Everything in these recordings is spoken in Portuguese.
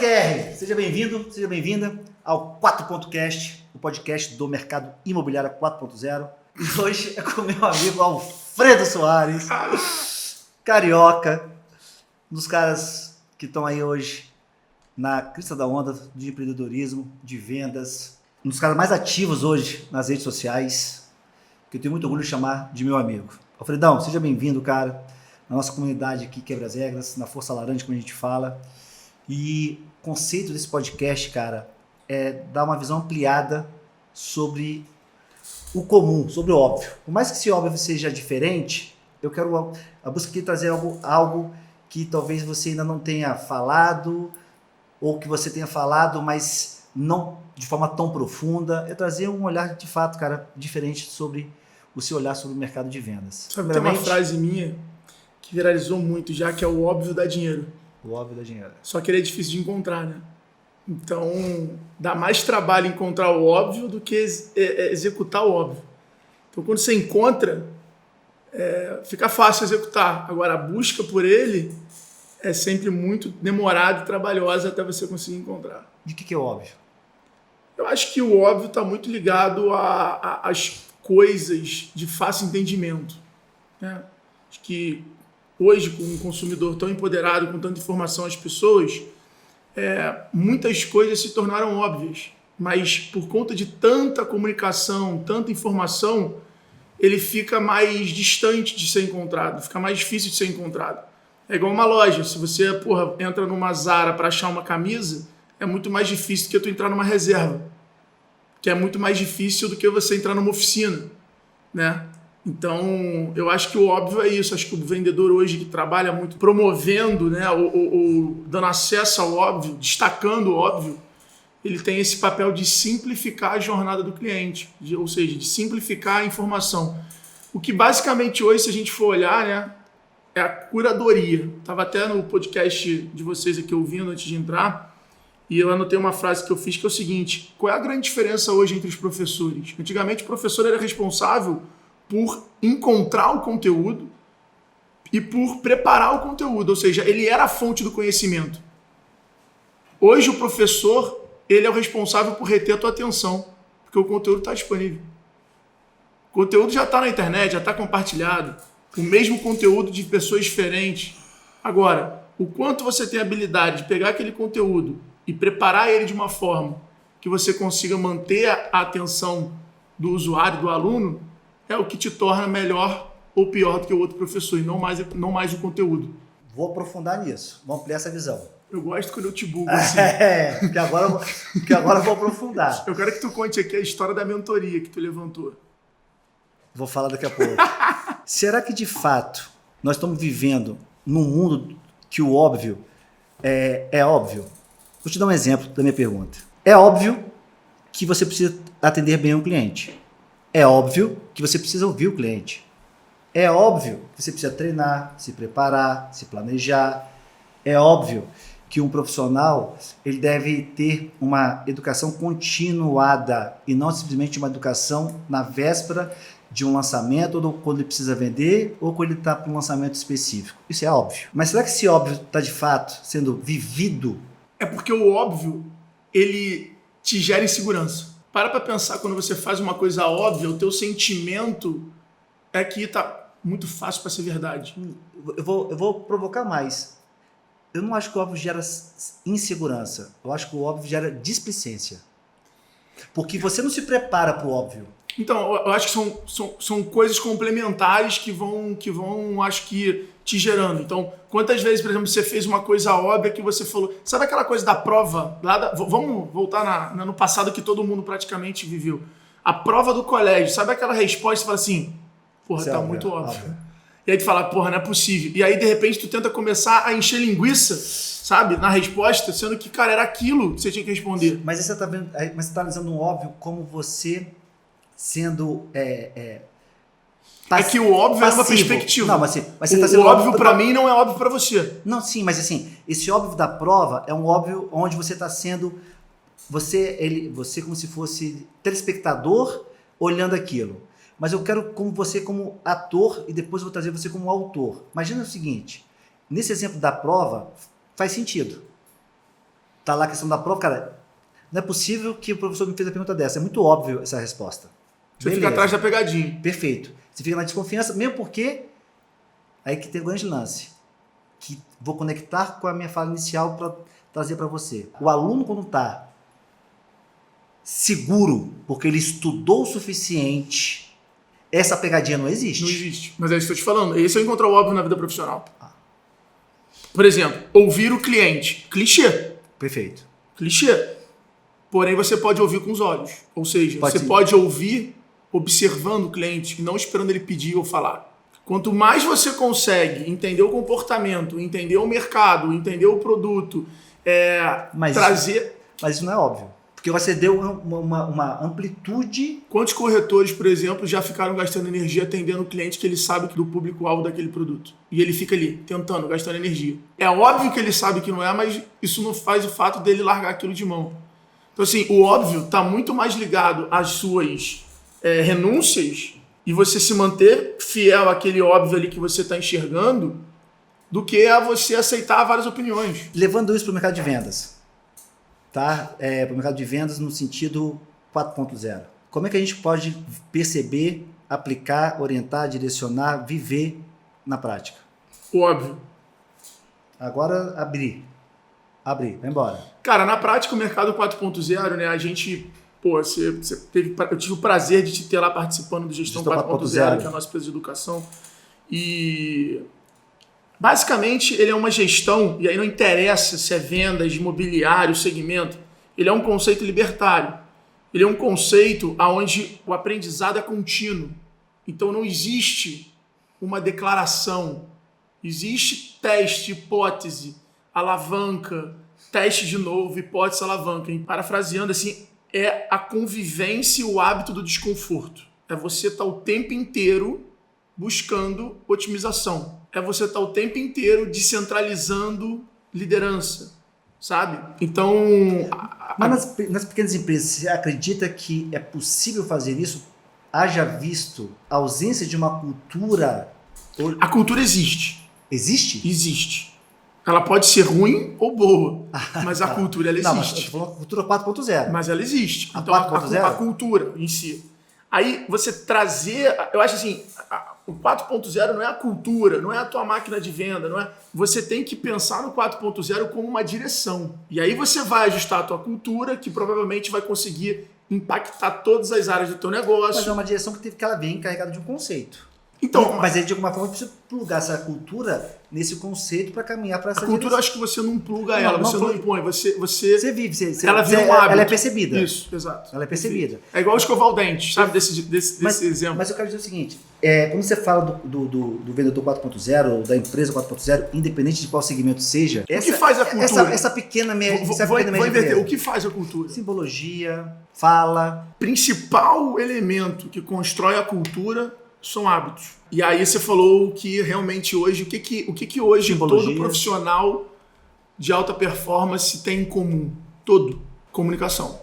QR, seja bem-vindo, seja bem-vinda ao 4.cast, o podcast do mercado imobiliário 4.0. E hoje é com meu amigo Alfredo Soares, carioca, um dos caras que estão aí hoje na crista da onda de empreendedorismo, de vendas, um dos caras mais ativos hoje nas redes sociais, que eu tenho muito orgulho de chamar de meu amigo. Alfredão, seja bem-vindo, cara, na nossa comunidade aqui Quebra as Regras, na Força Laranja, como a gente fala. E o conceito desse podcast, cara, é dar uma visão ampliada sobre o comum, sobre o óbvio. Por mais que esse óbvio seja diferente, eu quero a busca aqui trazer algo que talvez você ainda não tenha falado, ou que você tenha falado, mas não de forma tão profunda. É trazer um olhar de fato, cara, diferente sobre o seu olhar sobre o mercado de vendas. Sabe, tem uma frase minha que viralizou muito já, que é o óbvio dá dinheiro. O óbvio dá dinheiro. Só que ele é difícil de encontrar, né? Então, dá mais trabalho encontrar o óbvio do que executar o óbvio. Então, quando você encontra, fica fácil executar. Agora, a busca por ele é sempre muito demorada e trabalhosa até você conseguir encontrar. De que é o óbvio? Eu acho que o óbvio está muito ligado às coisas de fácil entendimento, né? Acho que hoje, com um consumidor tão empoderado, com tanta informação às pessoas, muitas coisas se tornaram óbvias, mas por conta de tanta comunicação, tanta informação, ele fica mais distante de ser encontrado, fica mais difícil de ser encontrado. É igual uma loja, se você entra numa Zara para achar uma camisa, é muito mais difícil do que tu entrar numa reserva, que é muito mais difícil do que você entrar numa oficina, né? Então, eu acho que o óbvio é isso. Acho que o vendedor hoje que trabalha muito promovendo, né, ou dando acesso ao óbvio, destacando o óbvio, ele tem esse papel de simplificar a jornada do cliente, ou seja, de simplificar a informação. O que basicamente hoje, se a gente for olhar, né, é a curadoria. Estava até no podcast de vocês aqui ouvindo antes de entrar, e eu anotei uma frase que eu fiz que é o seguinte: qual é a grande diferença hoje entre os professores? Antigamente o professor era responsável por encontrar o conteúdo e por preparar o conteúdo, ou seja, ele era a fonte do conhecimento. Hoje o professor, ele é o responsável por reter a tua atenção, porque o conteúdo está disponível. O conteúdo já está na internet, já está compartilhado, o mesmo conteúdo de pessoas diferentes. Agora, o quanto você tem a habilidade de pegar aquele conteúdo e preparar ele de uma forma que você consiga manter a atenção do usuário, do aluno, é o que te torna melhor ou pior do que o outro professor, e não mais o conteúdo. Vou aprofundar nisso, vou ampliar essa visão. Eu gosto quando eu te bugo assim. Porque agora eu vou aprofundar. Eu quero que tu conte aqui a história da mentoria que tu levantou. Vou falar daqui a pouco. Será que de fato nós estamos vivendo num mundo que o óbvio é óbvio? Vou te dar um exemplo da minha pergunta. É óbvio que você precisa atender bem um cliente. É óbvio que você precisa ouvir o cliente. É óbvio que você precisa treinar, se preparar, se planejar. É óbvio que um profissional ele deve ter uma educação continuada e não simplesmente uma educação na véspera de um lançamento, ou quando ele precisa vender, ou quando ele está para um lançamento específico. Isso é óbvio. Mas será que esse óbvio está de fato sendo vivido? É porque o óbvio, ele te gera insegurança. Para pensar, quando você faz uma coisa óbvia, o teu sentimento é que tá muito fácil para ser verdade. Eu vou provocar mais. Eu não acho que o óbvio gera insegurança. Eu acho que o óbvio gera displicência. Porque você não se prepara para o óbvio. Então, eu acho que são coisas complementares que vão, acho que, te gerando. Então, quantas vezes, por exemplo, você fez uma coisa óbvia que você falou... Sabe aquela coisa da prova? Vamos voltar no passado que todo mundo praticamente viveu. A prova do colégio. Sabe aquela resposta que você fala assim... Porra, tá muito óbvio. E aí tu fala, porra, não é possível. E aí, de repente, tu tenta começar a encher linguiça, sabe? Na resposta, sendo que, cara, era aquilo que você tinha que responder. Mas você tá vendo, mas você tá analisando um óbvio como você sendo... É que o óbvio é uma perspectiva. Não, mas você tá sendo o óbvio para mim não é óbvio para você. Não, sim, mas assim, esse óbvio da prova é um óbvio onde você está sendo... Você como se fosse telespectador olhando aquilo. Mas eu quero você como ator e depois eu vou trazer você como autor. Imagina o seguinte, nesse exemplo da prova, faz sentido. tá lá a questão da prova, cara, não é possível que o professor me fez a pergunta dessa, é muito óbvio essa resposta. Você fica atrás da pegadinha. Perfeito. Você fica na desconfiança, mesmo porque aí que tem o grande lance, que vou conectar com a minha fala inicial para trazer para você. O aluno, quando está seguro, porque ele estudou o suficiente, essa pegadinha não existe. Não existe. Mas é isso que eu estou te falando. Esse é o encontrar o óbvio na vida profissional. Por exemplo, ouvir o cliente. Clichê. Perfeito. Clichê. Porém, você pode ouvir com os olhos. Ou seja, você pode ouvir observando o cliente e não esperando ele pedir ou falar. Quanto mais você consegue entender o comportamento, entender o mercado, entender o produto, trazer... Mas isso não é óbvio. Porque você deu uma amplitude... Quantos corretores, por exemplo, já ficaram gastando energia atendendo o cliente que ele sabe do público-alvo daquele produto? E ele fica ali, tentando, gastando energia. É óbvio que ele sabe que não é, mas isso não faz o fato dele largar aquilo de mão. Então, assim, o óbvio está muito mais ligado às suas renúncias e você se manter fiel àquele óbvio ali que você está enxergando do que a você aceitar várias opiniões. Levando isso para o mercado de vendas, tá? Para o mercado de vendas no sentido 4.0. Como é que a gente pode perceber, aplicar, orientar, direcionar, viver na prática? Óbvio. Agora abrir, vai embora. Cara, na prática o mercado 4.0, né, a gente... eu tive o prazer de te ter lá participando do Gestão 4.0, que é a nossa empresa de educação. E basicamente ele é uma gestão, e aí não interessa se é vendas, imobiliário, segmento, ele é um conceito libertário. Ele é um conceito onde o aprendizado é contínuo. Então não existe uma declaração. Existe teste, hipótese, alavanca, teste de novo, hipótese, alavanca. E parafraseando assim, é a convivência e o hábito do desconforto. É você estar o tempo inteiro buscando otimização. É você estar o tempo inteiro descentralizando liderança, sabe? Então... Mas nas pequenas empresas, você acredita que é possível fazer isso? Haja visto a ausência de uma cultura... A cultura existe. Existe? Existe. Ela pode ser ruim ou boa, mas a cultura ela existe. Não, mas eu tô falando cultura 4.0. Mas ela existe. A então 4.0? A cultura em si. Aí você trazer, eu acho assim, o 4.0 não é a cultura, não é a tua máquina de venda, não é. Você tem que pensar no 4.0 como uma direção. E aí você vai ajustar a tua cultura, que provavelmente vai conseguir impactar todas as áreas do teu negócio. Mas é uma direção que ela vem carregada de um conceito. Então, mas aí, de alguma forma, precisa plugar essa cultura nesse conceito para caminhar para essa direção. A cultura, eu acho que você não pluga ela, você não impõe. Você vive, ela vira um hábito. Ela é percebida. Isso, exato. Ela é percebida. É igual escovar o dente, sabe, desse exemplo. Mas eu quero dizer o seguinte, quando você fala do vendedor 4.0, da empresa 4.0, independente de qual segmento seja... O que faz a cultura? Essa pequena média... Vou inverter. O que faz a cultura? Simbologia, fala... Principal elemento que constrói a cultura... são hábitos. E aí você falou que realmente hoje, o que hoje todo profissional de alta performance tem em comum? Todo. Comunicação.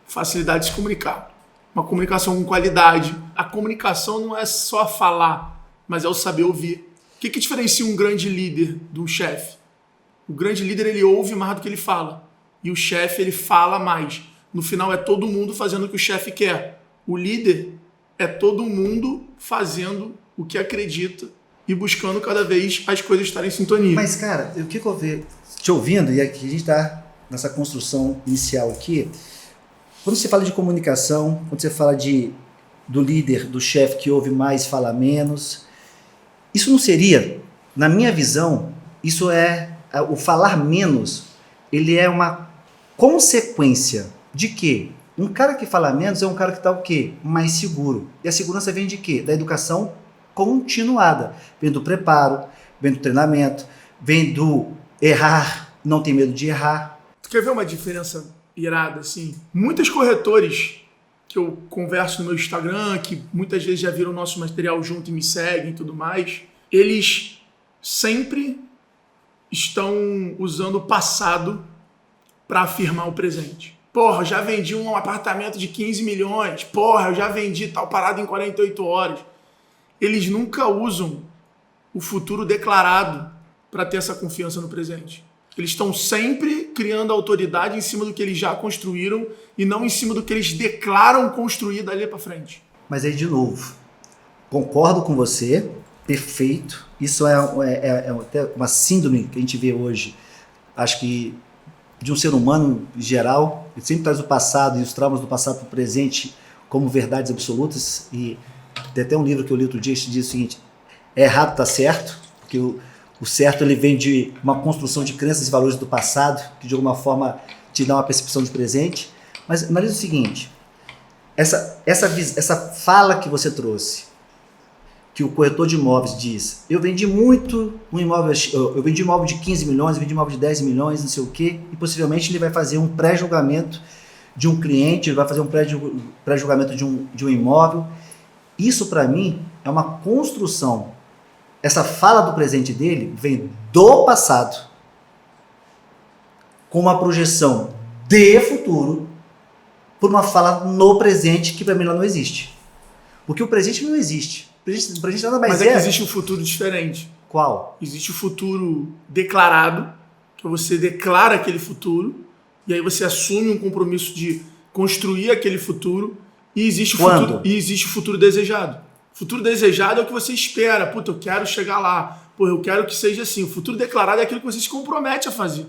Facilidade de se comunicar. Uma comunicação com qualidade. A comunicação não é só falar, mas é o saber ouvir. O que diferencia um grande líder do chefe? O grande líder, ele ouve mais do que ele fala. E o chefe, ele fala mais. No final, é todo mundo fazendo o que o chefe quer. O líder é todo mundo fazendo o que acredita e buscando cada vez as coisas estarem em sintonia. Mas, cara, o que eu vejo te ouvindo, e aqui a gente está nessa construção inicial aqui, quando você fala de comunicação, quando você fala do líder, do chefe que ouve mais, fala menos, isso não seria, na minha visão, isso o falar menos, ele é uma consequência de quê? Um cara que fala menos é um cara que está o quê? Mais seguro. E a segurança vem de quê? Da educação continuada. Vem do preparo, vem do treinamento, vem do errar, não tem medo de errar. Tu quer ver uma diferença irada, assim? Muitos corretores que eu converso no meu Instagram, que muitas vezes já viram o nosso material junto e me seguem e tudo mais, eles sempre estão usando o passado para afirmar o presente. Porra, eu já vendi um apartamento de 15 milhões. Porra, eu já vendi tal parada em 48 horas. Eles nunca usam o futuro declarado para ter essa confiança no presente. Eles estão sempre criando autoridade em cima do que eles já construíram e não em cima do que eles declaram construir dali para frente. Mas aí, de novo, concordo com você, perfeito. Isso é até uma síndrome que a gente vê hoje, acho que de um ser humano em geral. Ele sempre traz o passado e os traumas do passado para o presente como verdades absolutas. E tem até um livro que eu li outro dia que diz o seguinte: é errado, tá certo, porque o certo ele vem de uma construção de crenças e valores do passado, que de alguma forma te dá uma percepção de presente. Mas analisa o seguinte, essa fala que você trouxe, que o corretor de imóveis diz, eu vendi muito um imóvel, eu vendi imóvel de 15 milhões, eu vendi imóvel de 10 milhões, não sei o quê, e possivelmente ele vai fazer um pré-julgamento de um cliente, ele vai fazer um pré-julgamento de um imóvel. Isso para mim é uma construção. Essa fala do presente dele vem do passado, com uma projeção de futuro, por uma fala no presente que para mim não existe. Porque o presente não existe. O presente nada mais Mas é que existe um futuro diferente. Qual? Existe o futuro declarado, que você declara aquele futuro, e aí você assume um compromisso de construir aquele futuro, e existe o futuro desejado. O futuro desejado é o que você espera. Puta, eu quero chegar lá. Pô, eu quero que seja assim. O futuro declarado é aquilo que você se compromete a fazer.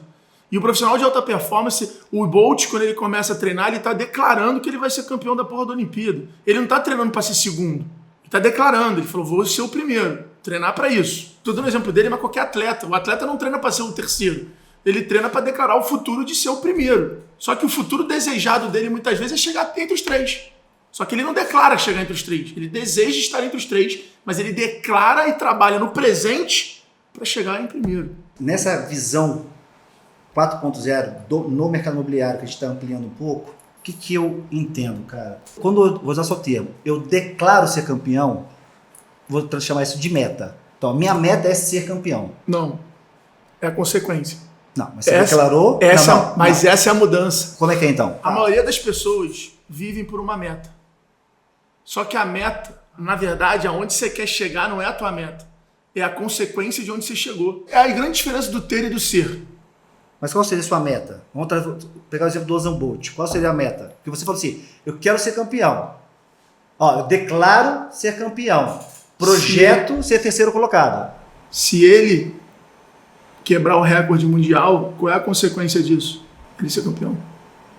E o profissional de alta performance, o Bolt, quando ele começa a treinar, ele está declarando que ele vai ser campeão da porra da Olimpíada. Ele não está treinando para ser segundo. Ele está declarando. Ele falou, vou ser o primeiro. Treinar para isso. Estou dando um exemplo dele, mas qualquer atleta. O atleta não treina para ser o terceiro. Ele treina para declarar o futuro de ser o primeiro. Só que o futuro desejado dele, muitas vezes, é chegar entre os três. Só que ele não declara chegar entre os três. Ele deseja estar entre os três, mas ele declara e trabalha no presente para chegar em primeiro. Nessa visão 4.0 no mercado imobiliário, que a gente está ampliando um pouco, o que eu entendo, cara? Quando eu vou usar só o termo, eu declaro ser campeão, vou chamar isso de meta. Então, minha meta é ser campeão. Não. É a consequência. Não, mas você declarou... Mas essa é a mudança. Como é que é, então? A maioria das pessoas vivem por uma meta. Só que a meta, na verdade, aonde você quer chegar não é a tua meta. É a consequência de onde você chegou. É a grande diferença do ter e do ser. Mas qual seria a sua meta? Vamos pegar o exemplo do Usain Bolt. Qual seria a meta? Porque você falou assim, eu quero ser campeão. Ó, eu declaro ser campeão. Projeto ser terceiro colocado. Se ele quebrar o recorde mundial, qual é a consequência disso? Ele ser campeão.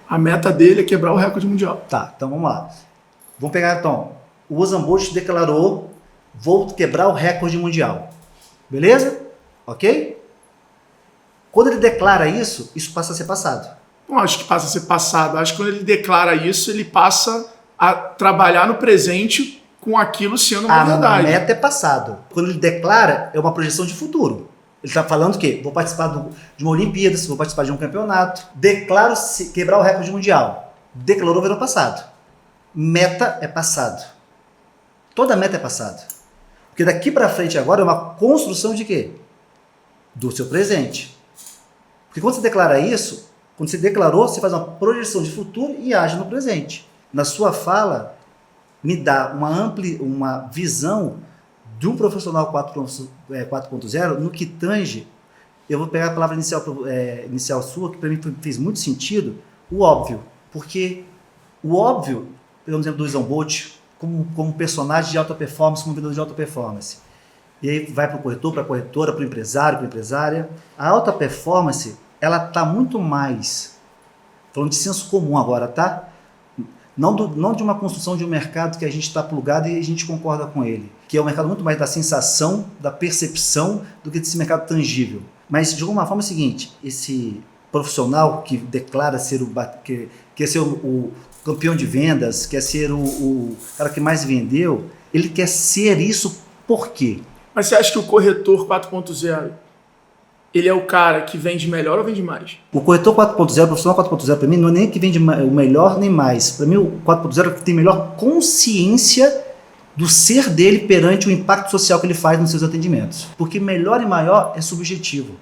A meta dele é quebrar o recorde mundial. Tá, então vamos lá. Vamos pegar então. O Usain Bolt declarou, vou quebrar o recorde mundial. Beleza? Ok? Quando ele declara isso, isso passa a ser passado. Não acho que passa a ser passado. Acho que quando ele declara isso, ele passa a trabalhar no presente com aquilo sendo uma verdade. A meta é passado. Quando ele declara, é uma projeção de futuro. Ele está falando o quê? Vou participar de uma Olimpíada, vou participar de um campeonato. Declaro quebrar o recorde mundial. Declarou, virou passado. Meta é passado. Toda meta é passado. Porque daqui para frente agora é uma construção de quê? Do seu presente. Porque quando você declara isso, quando você declarou, você faz uma projeção de futuro e age no presente. Na sua fala, me dá uma visão de um profissional 4.0 no que tange, eu vou pegar a palavra inicial sua, que para mim fez muito sentido, o óbvio. Porque o óbvio, pelo exemplo do Usain Bolt, como personagem de alta performance, como vendedor de alta performance. E aí vai para o corretor, para a corretora, para o empresário, para a empresária. A alta performance, ela está muito mais, falando de senso comum agora, tá? Não de uma construção de um mercado que a gente está plugado e a gente concorda com ele. Que é um mercado muito mais da sensação, da percepção, do que desse mercado tangível. Mas, de alguma forma, é o seguinte, esse profissional que declara ser quer ser o campeão de vendas, quer ser o cara que mais vendeu, ele quer ser isso por quê? Mas você acha que o corretor 4.0, ele é o cara que vende melhor ou vende mais? O corretor 4.0, o profissional 4.0, para mim, não é nem que vende o melhor nem mais. Para mim, o 4.0 é que tem melhor consciência do ser dele perante o impacto social que ele faz nos seus atendimentos. Porque melhor e maior é subjetivo.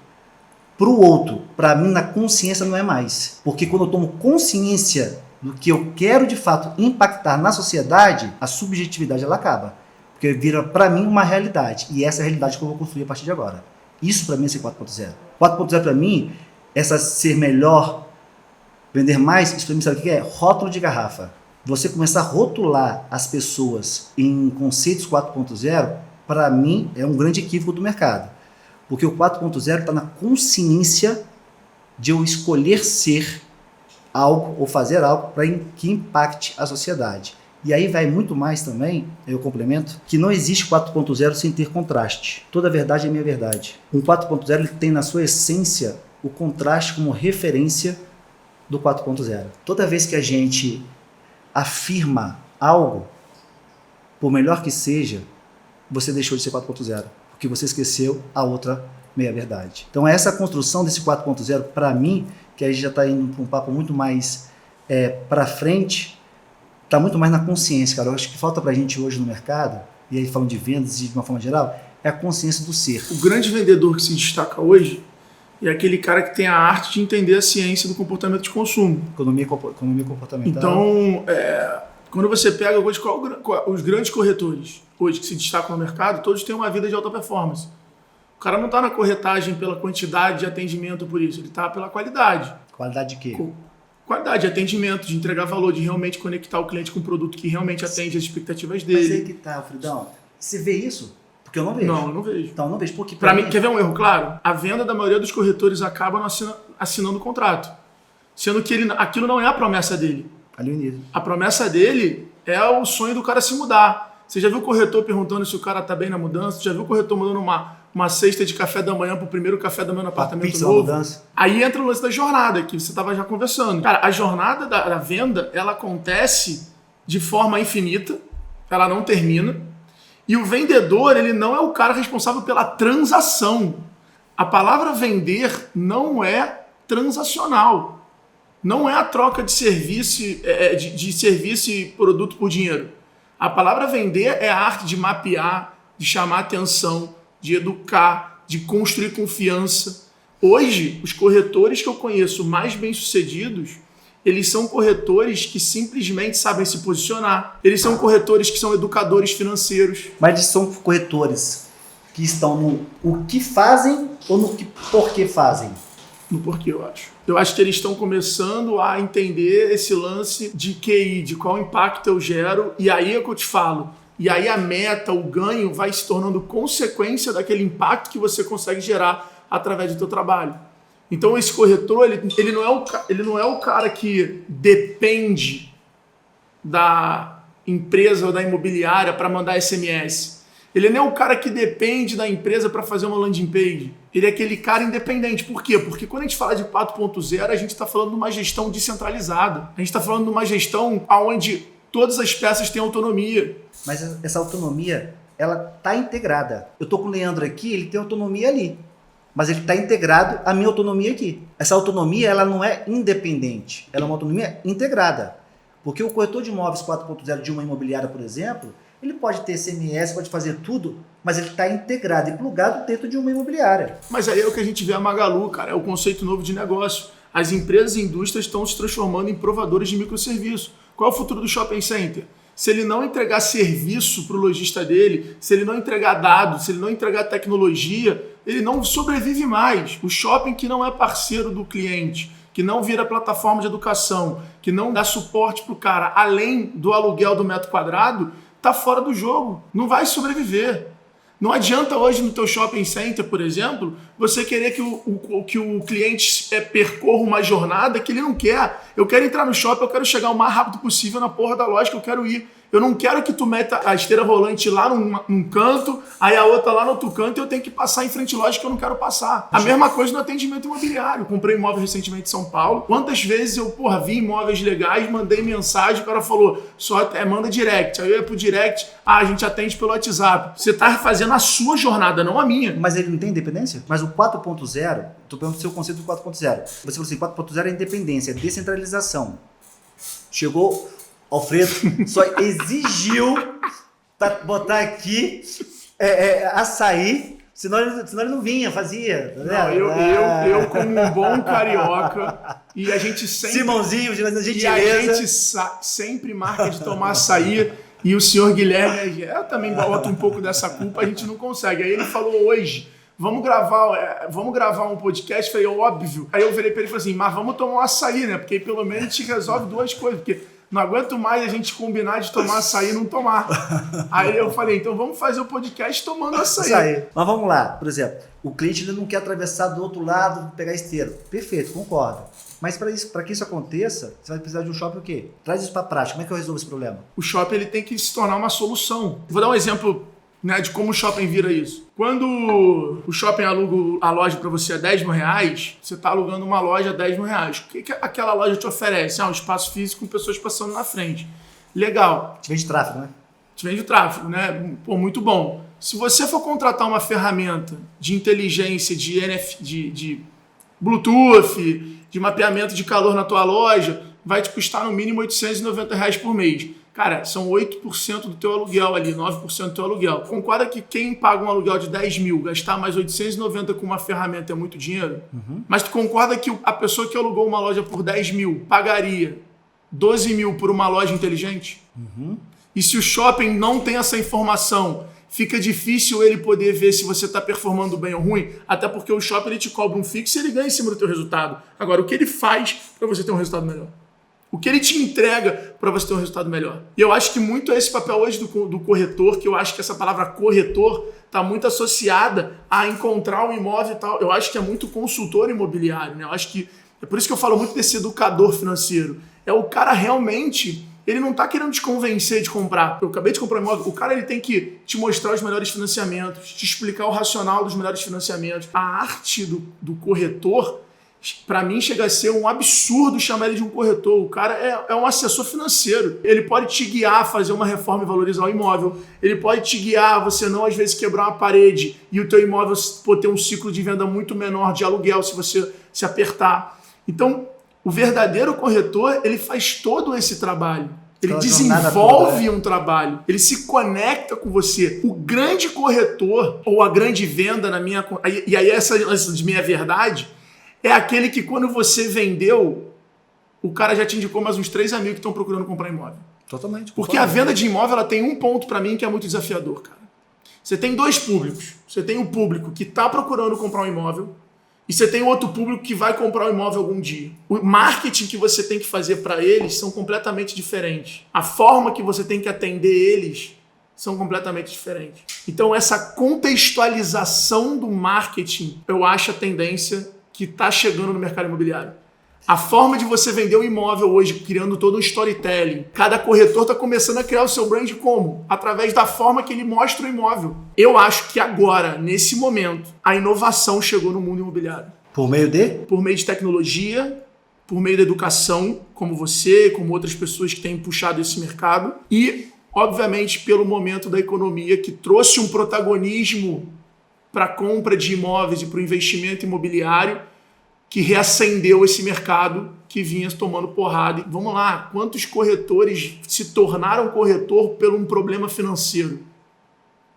Para o outro, para mim, na consciência não é mais. Porque quando eu tomo consciência do que eu quero de fato impactar na sociedade, a subjetividade ela acaba. Porque vira para mim uma realidade. E essa é a realidade que eu vou construir a partir de agora. Isso para mim é ser 4.0. 4.0 para mim essa ser melhor, vender mais, isso para mim sabe o que é? Rótulo de garrafa. Você começar a rotular as pessoas em conceitos 4.0, para mim é um grande equívoco do mercado. Porque o 4.0 está na consciência de eu escolher ser algo ou fazer algo para que impacte a sociedade. E aí vai muito mais também, eu complemento, que não existe 4.0 sem ter contraste. Toda verdade é minha verdade. Um 4.0 ele tem na sua essência o contraste como referência do 4.0. Toda vez que a gente afirma algo, por melhor que seja, você deixou de ser 4.0, porque você esqueceu a outra meia-verdade. Então essa construção desse 4.0, para mim, que a gente já está indo para um papo muito mais para frente, está muito mais na consciência, cara. Eu acho que falta para a gente hoje no mercado, e aí falando de vendas de uma forma geral, é a consciência do ser. O grande vendedor que se destaca hoje é aquele cara que tem a arte de entender a ciência do comportamento de consumo. Economia comportamental. Então, quando você pega hoje os grandes corretores hoje que se destacam no mercado, todos têm uma vida de alta performance. O cara não está na corretagem pela quantidade de atendimento por isso, ele está pela qualidade. Qualidade de quê? Qualidade de atendimento, de entregar valor, de realmente conectar o cliente com um produto que realmente atende as expectativas dele. Mas aí que tá, Alfredão. Você vê isso? Porque eu não vejo. Não, eu não vejo. Então, eu não vejo. Porque Para mim, quer ver um erro claro? A venda da maioria dos corretores acaba assinando o contrato. Sendo que aquilo não é a promessa dele. Ali o início. A promessa dele é o sonho do cara se mudar. Você já viu o corretor perguntando se o cara tá bem na mudança? Você já viu o corretor mandando uma cesta de café da manhã pro primeiro café da manhã no apartamento novo? Mudança. Aí entra o lance da jornada, que você tava já conversando. Cara, a jornada da venda, ela acontece de forma infinita, ela não termina. E o vendedor, ele não é o cara responsável pela transação. A palavra vender não é transacional. Não é a troca de serviço, de serviço e produto por dinheiro. A palavra vender é a arte de mapear, de chamar atenção, de educar, de construir confiança. Hoje, os corretores que eu conheço mais bem-sucedidos, eles são corretores que simplesmente sabem se posicionar. Eles são corretores que são educadores financeiros. Mas eles são corretores que estão no o que fazem ou no por que fazem? No porquê, eu acho. Eu acho que eles estão começando a entender esse lance de QI, de qual impacto eu gero, e aí é que eu te falo. E aí a meta, o ganho, vai se tornando consequência daquele impacto que você consegue gerar através do teu trabalho. Então esse corretor, ele não é o cara que depende da empresa ou da imobiliária para mandar SMS. Ele não é o cara que depende da empresa para fazer uma landing page. Ele é aquele cara independente. Por quê? Porque quando a gente fala de 4.0, a gente está falando de uma gestão descentralizada. A gente está falando de uma gestão onde todas as peças têm autonomia. Mas essa autonomia, ela está integrada. Eu estou com o Leandro aqui, ele tem autonomia ali. Mas ele está integrado à minha autonomia aqui. Essa autonomia, ela não é independente. Ela é uma autonomia integrada. Porque o corretor de imóveis 4.0 de uma imobiliária, por exemplo, ele pode ter SMS, pode fazer tudo, mas ele está integrado e plugado dentro de uma imobiliária. Mas aí é o que a gente vê a Magalu, cara, é o conceito novo de negócio. As empresas e indústrias estão se transformando em provadores de microserviço. Qual é o futuro do shopping center? Se ele não entregar serviço para o lojista dele, se ele não entregar dados, se ele não entregar tecnologia, ele não sobrevive mais. O shopping que não é parceiro do cliente, que não vira plataforma de educação, que não dá suporte para o cara, além do aluguel do metro quadrado, está fora do jogo, não vai sobreviver. Não adianta hoje no teu shopping center, por exemplo, você querer que o cliente percorra uma jornada que ele não quer. Eu quero entrar no shopping, eu quero chegar o mais rápido possível na porra da loja que eu quero ir. Eu não quero que tu meta a esteira rolante lá num canto, aí a outra lá no outro canto e eu tenho que passar em frente à loja que eu não quero passar. A mesma coisa no atendimento imobiliário. Comprei imóvel recentemente em São Paulo. Quantas vezes eu, vi imóveis legais, mandei mensagem, o cara falou, manda direct. Aí eu ia pro direct, a gente atende pelo WhatsApp. Você tá fazendo a sua jornada, não a minha. Mas ele não tem independência? Mas o 4.0, estou perguntando o seu conceito do 4.0. Você falou assim, 4.0 é independência, é descentralização. Chegou... Alfredo só exigiu botar aqui açaí, senão ele não vinha, fazia. Tá não, eu como um bom carioca, e a gente sempre... Simãozinho, gentileza. E a gente sempre marca de tomar açaí, e o senhor Guilherme, eu também boto um pouco dessa culpa, a gente não consegue. Aí ele falou hoje, vamos gravar um podcast. Falei, óbvio. Aí eu virei pra ele e falei assim, mas vamos tomar um açaí, né? Porque aí pelo menos a gente resolve duas coisas. Porque não aguento mais a gente combinar de tomar açaí e não tomar. Aí eu falei, então vamos fazer o podcast tomando açaí. Mas vamos lá, por exemplo, o cliente ele não quer atravessar do outro lado, pegar esteiro. Perfeito, concordo. Mas para que isso aconteça, você vai precisar de um shopping o quê? Traz isso para a prática. Como é que eu resolvo esse problema? O shopping ele tem que se tornar uma solução. Vou dar um exemplo, né, de como o shopping vira isso. Quando o shopping aluga a loja para você a R$10.000, você está alugando uma loja a R$10.000. O que aquela loja te oferece? Um espaço físico com pessoas passando na frente. Legal. Te vende tráfego, né? Te vende tráfego, né? Pô, muito bom. Se você for contratar uma ferramenta de inteligência, de Bluetooth, de mapeamento de calor na tua loja, vai te custar no mínimo R$890 por mês. Cara, são 8% do teu aluguel ali, 9% do teu aluguel. Concorda que quem paga um aluguel de 10 mil, gastar mais 890 com uma ferramenta é muito dinheiro? Uhum. Mas tu concorda que a pessoa que alugou uma loja por 10 mil pagaria 12 mil por uma loja inteligente? Uhum. E se o shopping não tem essa informação, fica difícil ele poder ver se você está performando bem ou ruim, até porque o shopping ele te cobra um fixo e ele ganha em cima do teu resultado. Agora, o que ele faz para você ter um resultado melhor? O que ele te entrega para você ter um resultado melhor? E eu acho que muito é esse papel hoje do corretor, que eu acho que essa palavra corretor está muito associada a encontrar um imóvel e tal. Eu acho que é muito consultor imobiliário, né? Eu acho que é por isso que eu falo muito desse educador financeiro. É o cara realmente... Ele não está querendo te convencer de comprar. Eu acabei de comprar um imóvel. O cara ele tem que te mostrar os melhores financiamentos, te explicar o racional dos melhores financiamentos. A arte do corretor, para mim, chega a ser um absurdo chamar ele de um corretor. O cara é um assessor financeiro. Ele pode te guiar a fazer uma reforma e valorizar o imóvel. Ele pode te guiar a você não, às vezes, quebrar uma parede e o teu imóvel ter um ciclo de venda muito menor de aluguel se você se apertar. Então, o verdadeiro corretor, ele faz todo esse trabalho. Ele desenvolve um trabalho. Ele se conecta com você. O grande corretor, ou a grande venda na minha... E aí essa de minha verdade, é aquele que quando você vendeu, o cara já te indicou mais uns 3 amigos que estão procurando comprar imóvel. Totalmente. Porque a venda de imóvel ela tem um ponto para mim que é muito desafiador, cara. Você tem 2 públicos. Você tem um público que está procurando comprar um imóvel, e você tem outro público que vai comprar um imóvel algum dia. O marketing que você tem que fazer para eles são completamente diferentes. A forma que você tem que atender eles são completamente diferentes. Então, essa contextualização do marketing, eu acho a tendência que está chegando no mercado imobiliário. A forma de você vender um imóvel hoje, criando todo um storytelling. Cada corretor está começando a criar o seu brand como? Através da forma que ele mostra o imóvel. Eu acho que agora, nesse momento, a inovação chegou no mundo imobiliário. Por meio de? Por meio de tecnologia, por meio da educação, como você, como outras pessoas que têm puxado esse mercado. E, obviamente, pelo momento da economia que trouxe um protagonismo para a compra de imóveis e para o investimento imobiliário, que reacendeu esse mercado que vinha tomando porrada. E vamos lá, quantos corretores se tornaram corretor por um problema financeiro?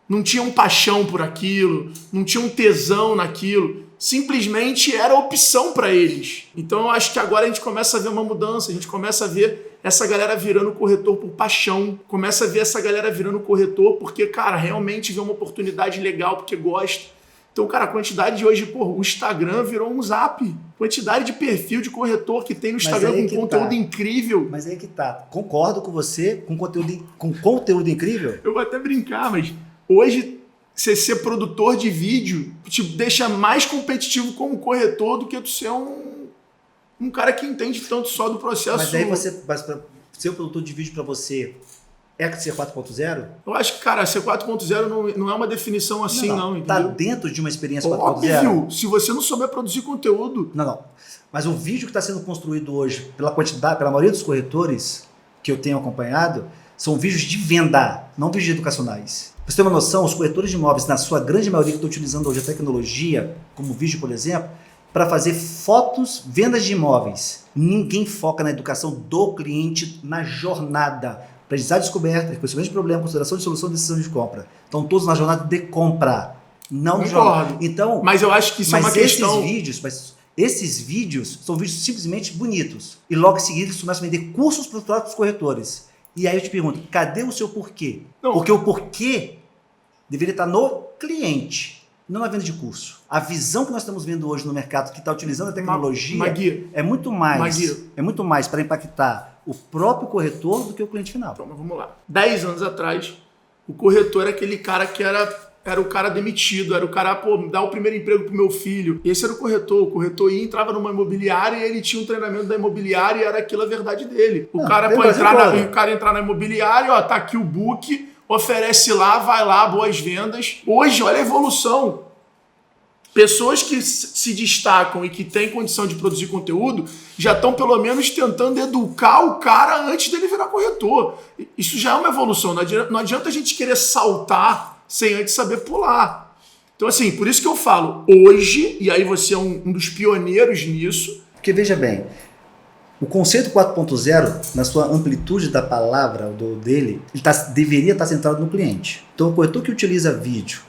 Não tinham paixão por aquilo, não tinham tesão naquilo, simplesmente era opção para eles. Então eu acho que agora a gente começa a ver uma mudança, a gente começa a ver essa galera virando corretor por paixão, começa a ver essa galera virando corretor porque, cara, realmente vê uma oportunidade legal, porque gosta. Então, cara, a quantidade de hoje, o Instagram virou um zap. Quantidade de perfil de corretor que tem no Instagram com conteúdo incrível. Mas aí que tá. Concordo com você, com conteúdo incrível. Eu vou até brincar, mas hoje você ser produtor de vídeo te deixa mais competitivo como corretor do que tu ser um cara que entende tanto só do processo. Mas aí mas pra ser o produtor de vídeo para você... É ser 4.0? Eu acho que, cara, ser 4.0 não é uma definição assim, não. Está dentro de uma experiência 4.0? Óbvio, se você não souber produzir conteúdo. Não. Mas o vídeo que está sendo construído hoje, pela maioria dos corretores que eu tenho acompanhado, são vídeos de venda, não vídeos educacionais. Pra você ter uma noção, os corretores de imóveis, na sua grande maioria, que estão utilizando hoje a tecnologia, como vídeo, por exemplo, para fazer fotos, vendas de imóveis. Ninguém foca na educação do cliente na jornada. Aprendizagem descoberta, reconhecimento de problema, consideração de solução e decisão de compra. Estão todos na jornada de compra, não de jornada. Então, mas eu acho que isso é uma questão... Esses vídeos são vídeos simplesmente bonitos. E logo em seguida eles começam a vender cursos para os próprios corretores. E aí eu te pergunto, cadê o seu porquê? Não. Porque o porquê deveria estar no cliente. não na venda de curso. A visão que nós estamos vendo hoje no mercado, que está utilizando a tecnologia, Magui. é muito mais para impactar o próprio corretor do que o cliente final. Então, mas vamos lá. 10 anos atrás, o corretor era aquele cara que era o cara demitido, era o cara, dá o primeiro emprego pro meu filho. Esse era o corretor. O corretor ia, entrava numa imobiliária e ele tinha um treinamento da imobiliária e era aquilo a verdade dele. O cara entrar na imobiliária, ó, tá aqui o book, oferece lá, vai lá, boas vendas. Hoje, olha a evolução. Pessoas que se destacam e que têm condição de produzir conteúdo já estão pelo menos tentando educar o cara antes dele virar corretor. Isso já é uma evolução. Não adianta a gente querer saltar sem antes saber pular. Então, assim, por isso que eu falo, hoje, e aí você é um dos pioneiros nisso. Porque veja bem, o conceito 4.0, na sua amplitude da palavra dele, ele deveria estar centrado no cliente. Então, o corretor que utiliza vídeo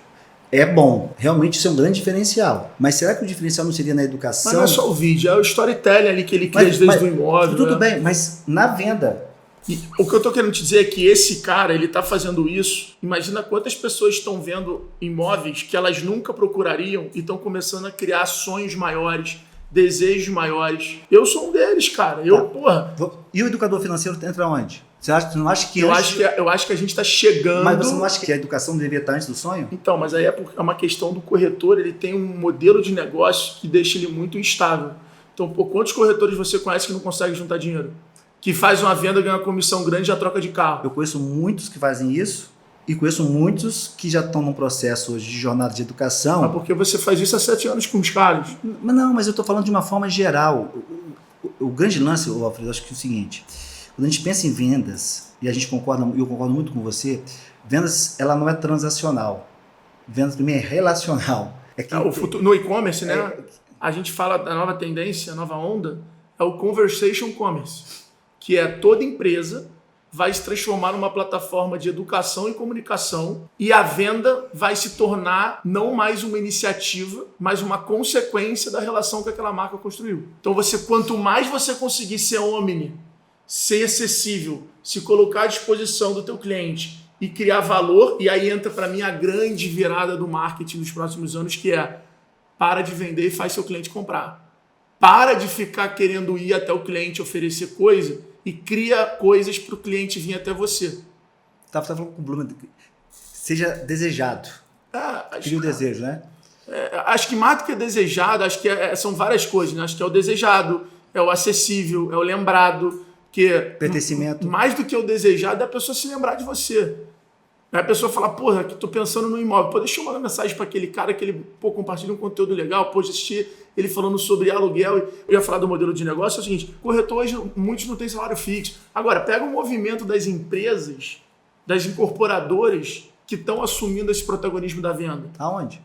é bom, realmente isso é um grande diferencial. Mas será que o diferencial não seria na educação? Mas não é só o vídeo, é o storytelling ali que ele cria desde o imóvel. Tudo bem, mas na venda. E o que eu estou querendo te dizer é que esse cara, ele está fazendo isso. Imagina quantas pessoas estão vendo imóveis que elas nunca procurariam e estão começando a criar sonhos maiores, desejos maiores. Eu sou um deles, cara. E o educador financeiro entra onde? Você não acha que eu acho que a gente está chegando... Mas você não acha que a educação deveria estar antes do sonho? Então, mas aí é uma questão do corretor. Ele tem um modelo de negócio que deixa ele muito instável. Então, quantos corretores você conhece que não conseguem juntar dinheiro? Que faz uma venda, ganha uma comissão grande e já troca de carro? Eu conheço muitos que fazem isso e conheço muitos que já estão num processo hoje de jornada de educação. Mas porque você faz isso há 7 anos com os caras? Mas eu estou falando de uma forma geral. O grande lance, Alfredo, acho que é o seguinte... Quando a gente pensa em vendas, e a gente concorda, eu concordo muito com você, vendas ela não é transacional. Vendas também é relacional. No e-commerce, né? A gente fala da nova tendência, a nova onda, é o conversation commerce, que é toda empresa vai se transformar numa plataforma de educação e comunicação e a venda vai se tornar não mais uma iniciativa, mas uma consequência da relação que aquela marca construiu. Então, quanto mais você conseguir ser omni, ser acessível, se colocar à disposição do teu cliente e criar valor, e aí entra para mim a grande virada do marketing dos próximos anos, que é para de vender e faz seu cliente comprar. Para de ficar querendo ir até o cliente oferecer coisa e cria coisas para o cliente vir até você. Tá falando com o Blumen, seja desejado. Cria o desejo, né? Acho que mais do que desejado, acho que são várias coisas, né? Acho que é o desejado, é o acessível, é o lembrado, que pertencimento. Mais do que o desejado é a pessoa se lembrar de você. Aí a pessoa fala, porra, que tô pensando no imóvel. Deixa eu mandar mensagem para aquele cara que ele compartilha um conteúdo legal, assistir ele falando sobre aluguel. Eu ia falar do modelo de negócio, é o seguinte, corretor hoje, muitos não têm salário fixo. Agora, pega o movimento das empresas, das incorporadoras que estão assumindo esse protagonismo da venda. Aonde?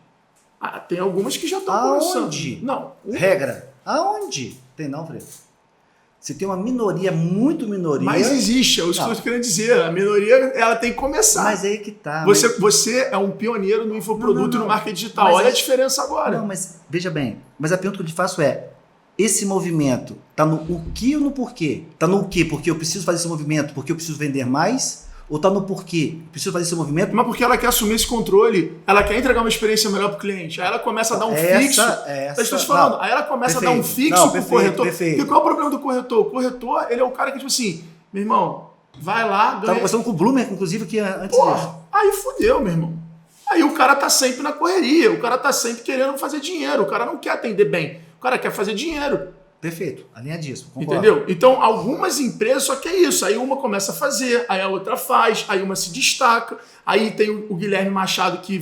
Tem algumas que já estão começando. Aonde? Não. Regra. Aonde? Tem não, Fredo? Você tem uma minoria, muito minoria. Mas existe, é isso que eu estou querendo dizer. A minoria, ela tem que começar. Mas aí que tá. Você é um pioneiro no infoproduto e no marketing digital. Olha a diferença agora. Não, mas veja bem. Mas a pergunta que eu te faço é, esse movimento tá no o que ou no porquê? Tá no o quê? Porque eu preciso fazer esse movimento porque eu preciso vender mais? Ou tá no porquê? Eu preciso fazer esse movimento? Mas porque ela quer assumir esse controle, ela quer entregar uma experiência melhor para o cliente. Aí ela começa a dar um fixo. Aí ela começa a dar um fixo pro corretor. E qual é o problema do corretor? O corretor, ele é o cara que, tipo assim, meu irmão, vai lá, ganha... Tava conversando com o Blumer, inclusive, aqui antes disso. Aí fudeu, meu irmão. Aí o cara tá sempre na correria, o cara tá sempre querendo fazer dinheiro, o cara não quer atender bem, o cara quer fazer dinheiro. Perfeito, alinhadíssimo, concordo. Entendeu? Então, algumas empresas só que é isso. Aí uma começa a fazer, aí a outra faz, aí uma se destaca, aí tem o Guilherme Machado que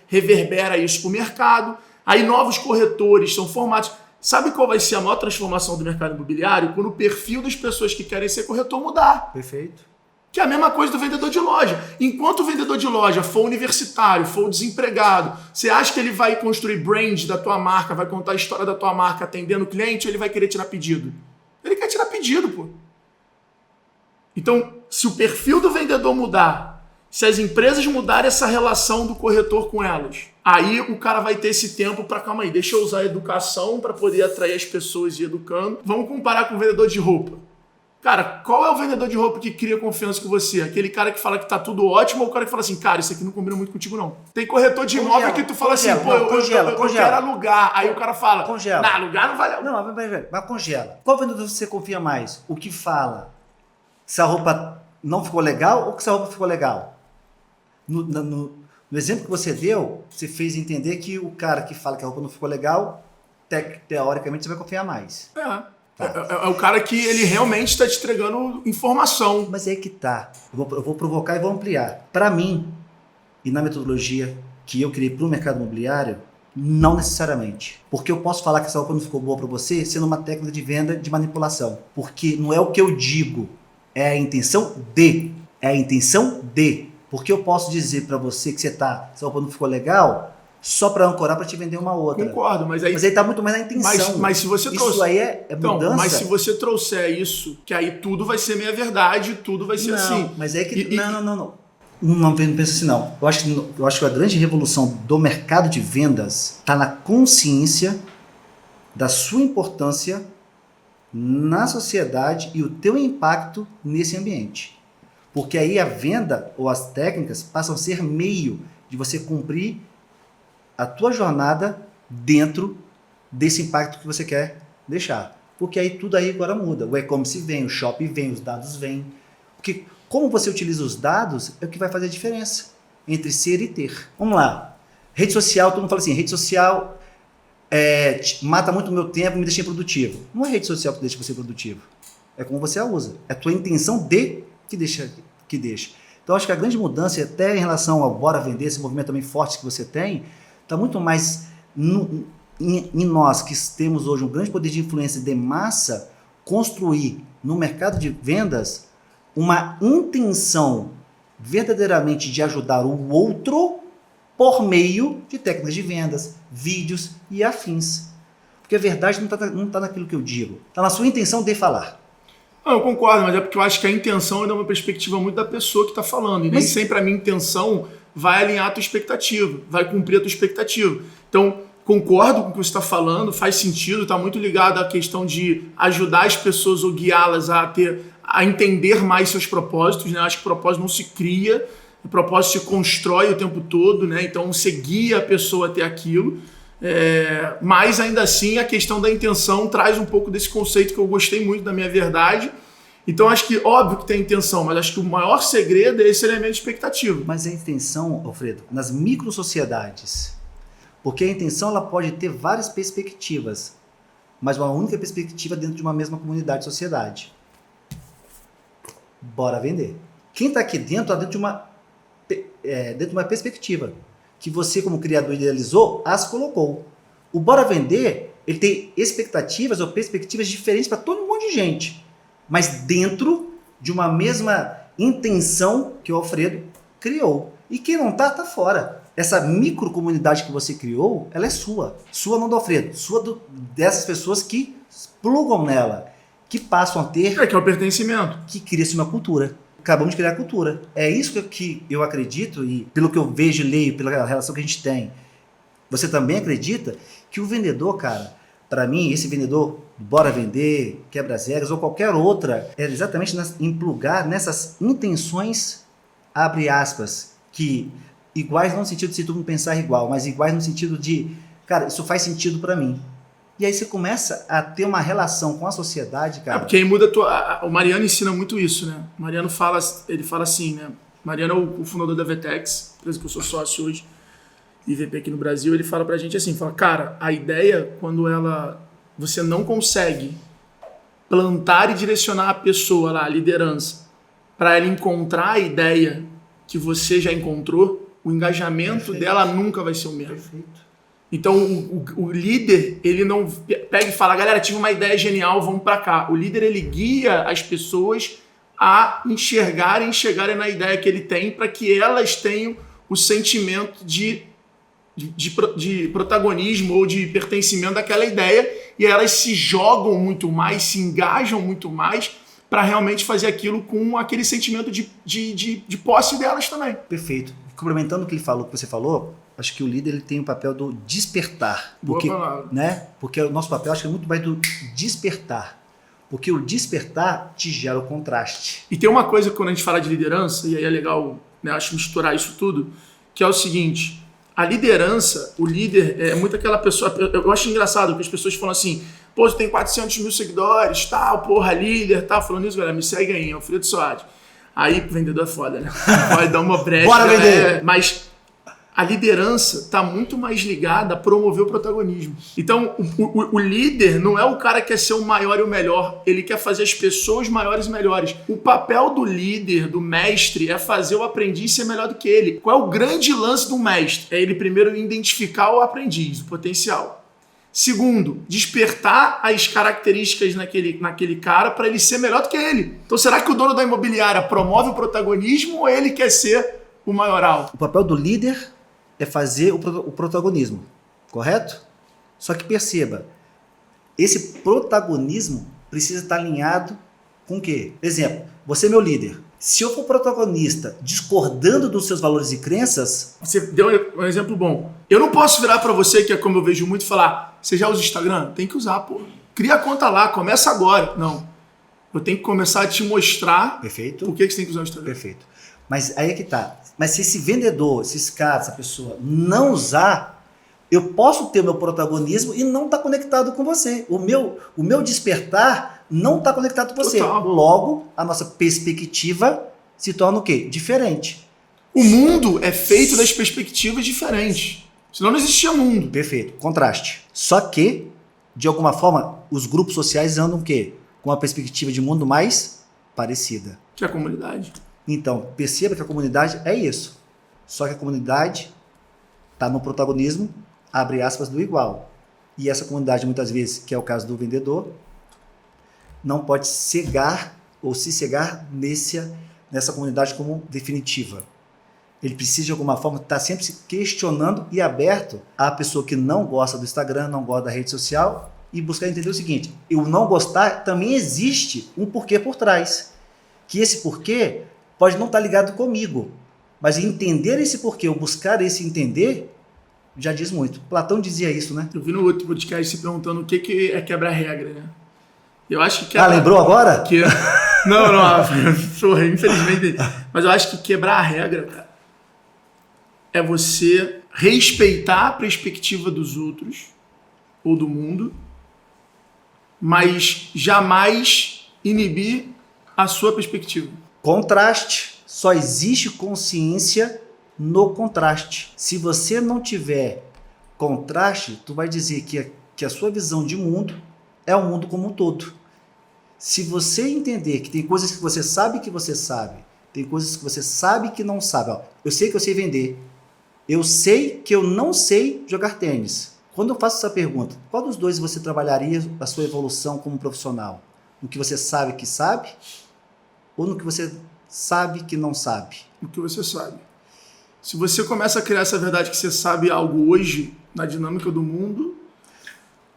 reverbera isso pro mercado, aí novos corretores são formados. Sabe qual vai ser a maior transformação do mercado imobiliário? Quando o perfil das pessoas que querem ser corretor mudar. Perfeito. Que é a mesma coisa do vendedor de loja. Enquanto o vendedor de loja for universitário, for desempregado, você acha que ele vai construir brand da tua marca, vai contar a história da tua marca atendendo o cliente ou ele vai querer tirar pedido? Ele quer tirar pedido, pô. Então, se o perfil do vendedor mudar, se as empresas mudarem essa relação do corretor com elas, aí o cara vai ter esse tempo para, calma aí, deixa eu usar a educação para poder atrair as pessoas e ir educando. Vamos comparar com o vendedor de roupa. Cara, qual é o vendedor de roupa que cria confiança com você? Aquele cara que fala que tá tudo ótimo ou o cara que fala assim, cara, isso aqui não combina muito contigo, não? Tem corretor de imóvel que tu fala assim, pô, eu quero alugar. Aí o cara fala, congela. Não, alugar não vale. Não, mas congela. Qual vendedor você confia mais? O que fala se a roupa não ficou legal ou que se a roupa ficou legal? No exemplo que você deu, você fez entender que o cara que fala que a roupa não ficou legal, teoricamente você vai confiar mais. É o cara que ele realmente está te entregando informação. Mas é aí que tá. Eu vou provocar e vou ampliar. Para mim, e na metodologia que eu criei para o mercado imobiliário, não necessariamente. Porque eu posso falar que essa roupa não ficou boa para você sendo uma técnica de venda de manipulação. Porque não é o que eu digo, é a intenção de. É a intenção de. Porque eu posso dizer para você que essa roupa não ficou legal só para ancorar para te vender uma outra. Concordo, mas aí tá muito mais na intenção. Mas se você trouxer... Isso aí é mudança. Mas se você trouxer isso, que aí tudo vai ser meia verdade, tudo vai ser assim. Mas é que... Não. Não pensa assim, não. Eu acho que a grande revolução do mercado de vendas está na consciência da sua importância na sociedade e o teu impacto nesse ambiente. Porque aí a venda ou as técnicas passam a ser meio de você cumprir a tua jornada dentro desse impacto que você quer deixar. Porque aí tudo aí agora muda. O e-commerce vem, o shopping vem, os dados vêm. Porque como você utiliza os dados é o que vai fazer a diferença entre ser e ter. Vamos lá. Rede social, todo mundo fala assim, rede social mata muito o meu tempo e me deixa improdutivo. Não é rede social que deixa você produtivo. É como você a usa. É a tua intenção de que deixa. Então acho que a grande mudança, até em relação ao bora vender, esse movimento também forte que você tem, está muito mais em nós que temos hoje um grande poder de influência de massa, construir no mercado de vendas uma intenção verdadeiramente de ajudar o outro por meio de técnicas de vendas, vídeos e afins. Porque a verdade não está naquilo que eu digo, está na sua intenção de falar. Não, eu concordo, mas é porque eu acho que a intenção é uma perspectiva muito da pessoa que está falando. E nem sempre a minha intenção vai alinhar a tua expectativa, vai cumprir a tua expectativa. Então, concordo com o que você está falando, faz sentido, está muito ligado à questão de ajudar as pessoas ou guiá-las a entender mais seus propósitos, né? Acho que o propósito não se cria, o propósito se constrói o tempo todo, né? Então você guia a pessoa até aquilo, mas ainda assim a questão da intenção traz um pouco desse conceito que eu gostei muito da minha verdade. Então acho que óbvio que tem intenção, mas acho que o maior segredo é esse elemento de expectativa. Mas a intenção, Alfredo, nas microsociedades, porque a intenção ela pode ter várias perspectivas, mas uma única perspectiva dentro de uma mesma comunidade, sociedade. Bora vender. Quem está aqui dentro está dentro de uma perspectiva que você, como criador, idealizou, as colocou. O Bora Vender, ele tem expectativas ou perspectivas diferentes para todo um monte de gente, mas dentro de uma mesma intenção que o Alfredo criou. E quem não tá fora. Essa microcomunidade que você criou, ela é sua. Sua não do Alfredo, sua dessas pessoas que plugam nela, que passam a ter... que é o pertencimento. Que cria-se uma cultura. Acabamos de criar a cultura. É isso que eu acredito, e pelo que eu vejo e leio, pela relação que a gente tem, você também acredita que o vendedor, cara, para mim, esse vendedor, Bora Vender, Quebra as Regras ou qualquer outra, é exatamente em plugar nessas intenções, abre aspas, que iguais não no sentido de se todo mundo pensar igual, mas iguais no sentido de, cara, isso faz sentido para mim. E aí você começa a ter uma relação com a sociedade, cara. Porque aí muda o Mariano ensina muito isso, né? O Mariano fala assim, né? O Mariano é o fundador da Vetex, empresa que eu sou sócio hoje, IVP aqui no Brasil. Ele fala pra gente assim, cara, a ideia, quando você não consegue plantar e direcionar a pessoa lá, a liderança, para ela encontrar a ideia que você já encontrou, o engajamento dela nunca vai ser o mesmo. Perfeito. Então, o líder, ele não pega e fala, galera, tive uma ideia genial, vamos para cá. O líder, ele guia as pessoas a chegarem na ideia que ele tem para que elas tenham o sentimento de protagonismo ou de pertencimento daquela ideia e elas se jogam muito mais, se engajam muito mais para realmente fazer aquilo com aquele sentimento de posse delas também. Perfeito. Complementando o que você falou, acho que o líder ele tem o papel do despertar. Porque, Boa palavra. Né? Porque o nosso papel acho que é muito mais do despertar. Porque o despertar te gera o contraste. E tem uma coisa quando a gente fala de liderança, e aí é legal, né, acho misturar isso tudo, que é o seguinte, a liderança, o líder é muito aquela pessoa, eu acho engraçado que as pessoas falam assim, pô, você tem 400 mil seguidores, tal, porra, líder, tal, falando isso, galera, me segue aí, é o Fredo Soares. Aí, vendedor é foda, né? Pode dar uma brecha. Bora vender! Mas a liderança está muito mais ligada a promover o protagonismo. Então, o líder não é o cara que quer ser o maior e o melhor. Ele quer fazer as pessoas maiores e melhores. O papel do líder, do mestre, é fazer o aprendiz ser melhor do que ele. Qual é o grande lance do mestre? É ele primeiro identificar o aprendiz, o potencial. Segundo, despertar as características naquele cara para ele ser melhor do que ele. Então, será que o dono da imobiliária promove o protagonismo ou ele quer ser o maioral? O papel do líder é fazer o protagonismo, correto? Só que perceba, esse protagonismo precisa estar alinhado com o quê? Exemplo, você é meu líder. Se eu for protagonista discordando dos seus valores e crenças... Você deu um exemplo bom. Eu não posso virar para você, que é como eu vejo muito, falar, você já usa o Instagram? Tem que usar, pô. Cria a conta lá, começa agora. Não. Eu tenho que começar a te mostrar Perfeito. por que você tem que usar o Instagram. Perfeito. Mas aí é que tá. Mas se esse vendedor, esse cara, essa pessoa não usar, eu posso ter o meu protagonismo e não estar conectado com você. O meu despertar não está conectado com você. Total. Logo, a nossa perspectiva se torna o quê? Diferente. O mundo é feito das perspectivas diferentes. Senão não existia mundo. Perfeito. Contraste. Só que, de alguma forma, os grupos sociais andam o quê? Com uma perspectiva de mundo mais parecida. Que é a comunidade. Então, perceba que a comunidade é isso. Só que a comunidade está no protagonismo, abre aspas, do igual. E essa comunidade, muitas vezes, que é o caso do vendedor, não pode cegar ou se cegar nessa comunidade como definitiva. Ele precisa, de alguma forma, estar sempre se questionando e aberto à pessoa que não gosta do Instagram, não gosta da rede social, e buscar entender o seguinte, eu não gostar, também existe um porquê por trás. Que esse porquê pode não estar ligado comigo, mas entender esse porquê, ou buscar esse entender, já diz muito. Platão dizia isso, né? Eu vi no outro podcast se perguntando o que é quebrar regra, né? Eu acho que quebrar... lembrou agora? Não, porra, infelizmente. Mas eu acho que quebrar a regra, cara, é você respeitar a perspectiva dos outros, ou do mundo, mas jamais inibir a sua perspectiva. Contraste. Só existe consciência no contraste. Se você não tiver contraste, tu vai dizer que a sua visão de mundo é o mundo como um todo. Se você entender que tem coisas que você sabe, tem coisas que você sabe que não sabe. Ó, eu sei que eu sei vender. Eu sei que eu não sei jogar tênis. Quando eu faço essa pergunta, qual dos dois você trabalharia a sua evolução como profissional? No que você sabe que sabe? Ou no que você sabe que não sabe? No que você sabe. Se você começa a criar essa verdade que você sabe algo hoje, na dinâmica do mundo,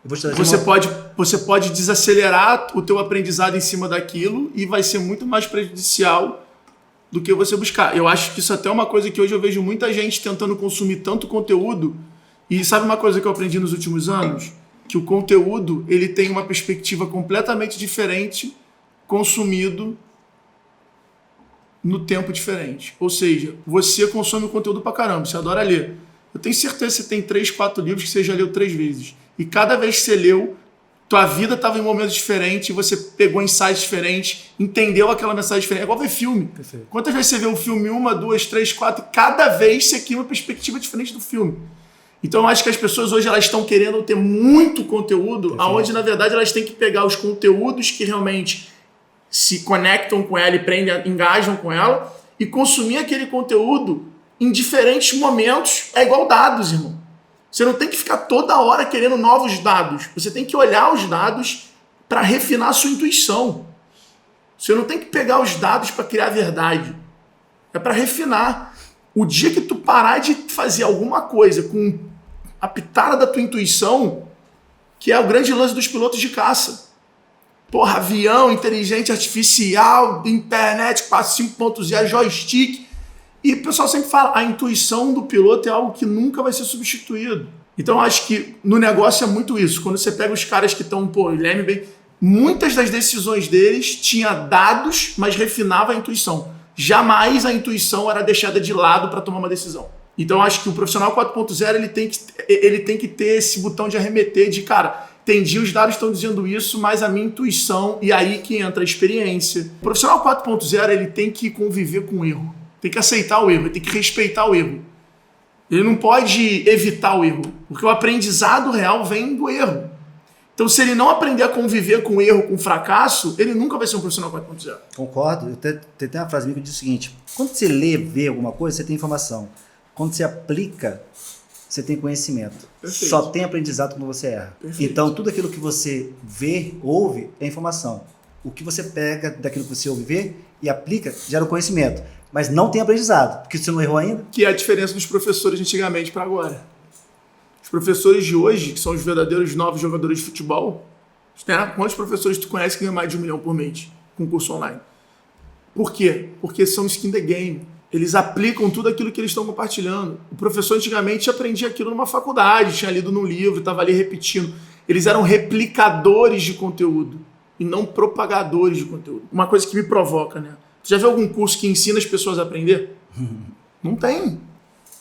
você pode desacelerar o teu aprendizado em cima daquilo e vai ser muito mais prejudicial do que você buscar. Eu acho que isso até é uma coisa que hoje eu vejo muita gente tentando consumir tanto conteúdo. E sabe uma coisa que eu aprendi nos últimos anos? Que o conteúdo ele tem uma perspectiva completamente diferente, consumido no tempo diferente. Ou seja, você consome o conteúdo pra caramba, você adora ler. Eu tenho certeza que você tem 3, 4 livros que você já leu 3 vezes. E cada vez que você leu, tua vida estava em momentos diferentes, você pegou insights diferentes, entendeu aquela mensagem diferente. É igual ver filme. Perfeito. Quantas vezes você vê um filme, 1, 2, 3, 4, e cada vez você cria uma perspectiva diferente do filme. Então eu acho que as pessoas hoje elas estão querendo ter muito conteúdo, aonde na verdade elas têm que pegar os conteúdos que realmente se conectam com ela e prendem, engajam com ela e consumir aquele conteúdo em diferentes momentos. É igual dados, irmão. Você não tem que ficar toda hora querendo novos dados. Você tem que olhar os dados para refinar a sua intuição. Você não tem que pegar os dados para criar a verdade. É para refinar. O dia que tu parar de fazer alguma coisa com a pitada da tua intuição, que é o grande lance dos pilotos de caça. Porra, avião, inteligência artificial, internet 5.0, joystick. E o pessoal sempre fala, a intuição do piloto é algo que nunca vai ser substituído. Então eu acho que no negócio é muito isso. Quando você pega os caras que estão, Guilherme, muitas das decisões deles tinha dados, mas refinava a intuição. Jamais a intuição era deixada de lado para tomar uma decisão. Então, acho que o profissional 4.0 ele tem que ter esse botão de arremeter de, cara, entendi, os dados estão dizendo isso, mas a minha intuição, e aí que entra a experiência. O profissional 4.0 ele tem que conviver com o erro, tem que aceitar o erro, ele tem que respeitar o erro. Ele não pode evitar o erro, porque o aprendizado real vem do erro. Então, se ele não aprender a conviver com o erro, com o fracasso, ele nunca vai ser um profissional 4.0. Concordo. Tem uma frase minha que diz o seguinte: quando você lê, vê alguma coisa, você tem informação. Quando você aplica, você tem conhecimento. Perfeito. Só tem aprendizado quando você erra. Perfeito. Então, tudo aquilo que você vê, ouve, é informação. O que você pega daquilo que você ouve, vê e aplica, gera o conhecimento. Mas não tem aprendizado, porque você não errou ainda. Que é a diferença dos professores de antigamente para agora. Os professores de hoje, que são os verdadeiros novos jogadores de futebol, né? Quantos professores tu conhece que ganham mais de 1 milhão por mês com curso online? Por quê? Porque são skin the game. Eles aplicam tudo aquilo que eles estão compartilhando. O professor antigamente aprendia aquilo numa faculdade, tinha lido num livro, estava ali repetindo. Eles eram replicadores de conteúdo e não propagadores de conteúdo. Uma coisa que me provoca, né? Você já viu algum curso que ensina as pessoas a aprender? Não tem.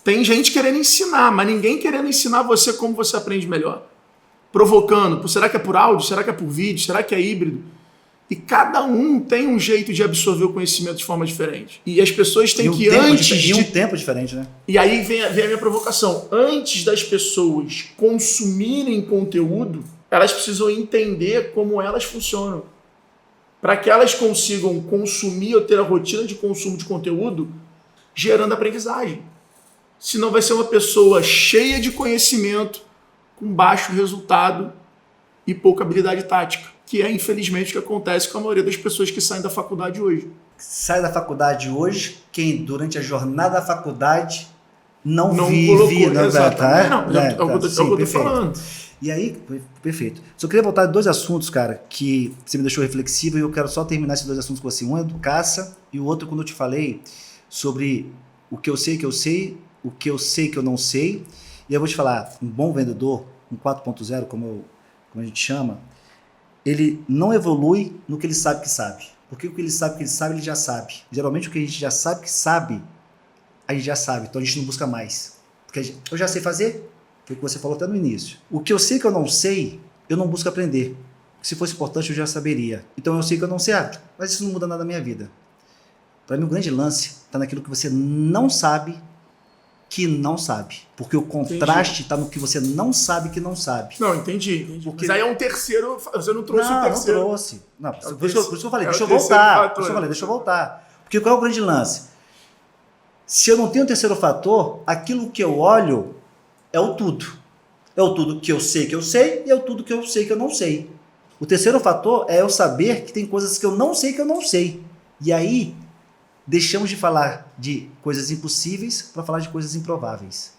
Tem gente querendo ensinar, mas ninguém querendo ensinar você como você aprende melhor. Provocando. Será que é por áudio? Será que é por vídeo? Será que é híbrido? E cada um tem um jeito de absorver o conhecimento de forma diferente. E as pessoas têm que um tempo diferente, né? E aí vem a minha provocação. Antes das pessoas consumirem conteúdo, elas precisam entender como elas funcionam. Para que elas consigam consumir ou ter a rotina de consumo de conteúdo, gerando aprendizagem. Senão vai ser uma pessoa cheia de conhecimento, com baixo resultado e pouca habilidade tática. Que é, infelizmente, o que acontece com a maioria das pessoas que saem da faculdade hoje. Sai da faculdade hoje, quem durante a jornada da faculdade não colocou, vive... é o que eu tô falando. E aí, perfeito. Só queria voltar a 2 assuntos, cara, que você me deixou reflexivo e eu quero só terminar esses 2 assuntos com você. Um é do Caça e o outro quando eu te falei sobre o que eu sei que eu sei, o que eu sei que eu não sei. E eu vou te falar, um bom vendedor, um 4.0, como a gente chama, ele não evolui no que ele sabe que sabe. Porque o que ele sabe, ele já sabe. Geralmente o que a gente já sabe que sabe, a gente já sabe. Então a gente não busca mais. Porque eu já sei fazer, foi o que você falou até no início. O que eu sei que eu não sei, eu não busco aprender. Se fosse importante, eu já saberia. Então eu sei que eu não sei, mas isso não muda nada na minha vida. Para mim, o grande lance está naquilo que você não sabe que não sabe. Porque o contraste está no que você não sabe que não sabe. Não, entendi. Porque... Mas aí é um terceiro... Você não trouxe o terceiro. Não trouxe. Não, por isso que eu falei, deixa eu voltar. Deixa eu voltar. Porque qual é o grande lance? Se eu não tenho o terceiro fator, aquilo que eu olho é o tudo. É o tudo que eu sei e é o tudo que eu sei que eu não sei. O terceiro fator é eu saber que tem coisas que eu não sei que eu não sei. E aí... deixamos de falar de coisas impossíveis para falar de coisas improváveis.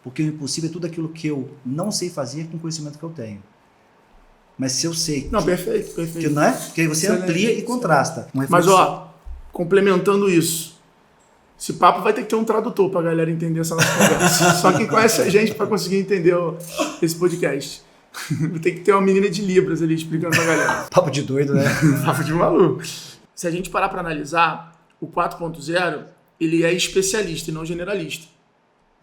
Porque o impossível é tudo aquilo que eu não sei fazer com o conhecimento que eu tenho. Mas se eu sei... Não, perfeito. Que não é? Porque aí você amplia e contrasta. Mas, complementando isso, esse papo vai ter que ter um tradutor para a galera entender essa nossa conversa. Só quem conhece a gente para conseguir entender esse podcast. Tem que ter uma menina de Libras ali explicando para a galera. Papo de doido, né? Papo de maluco. Se a gente parar para analisar... O 4.0, ele é especialista e não generalista.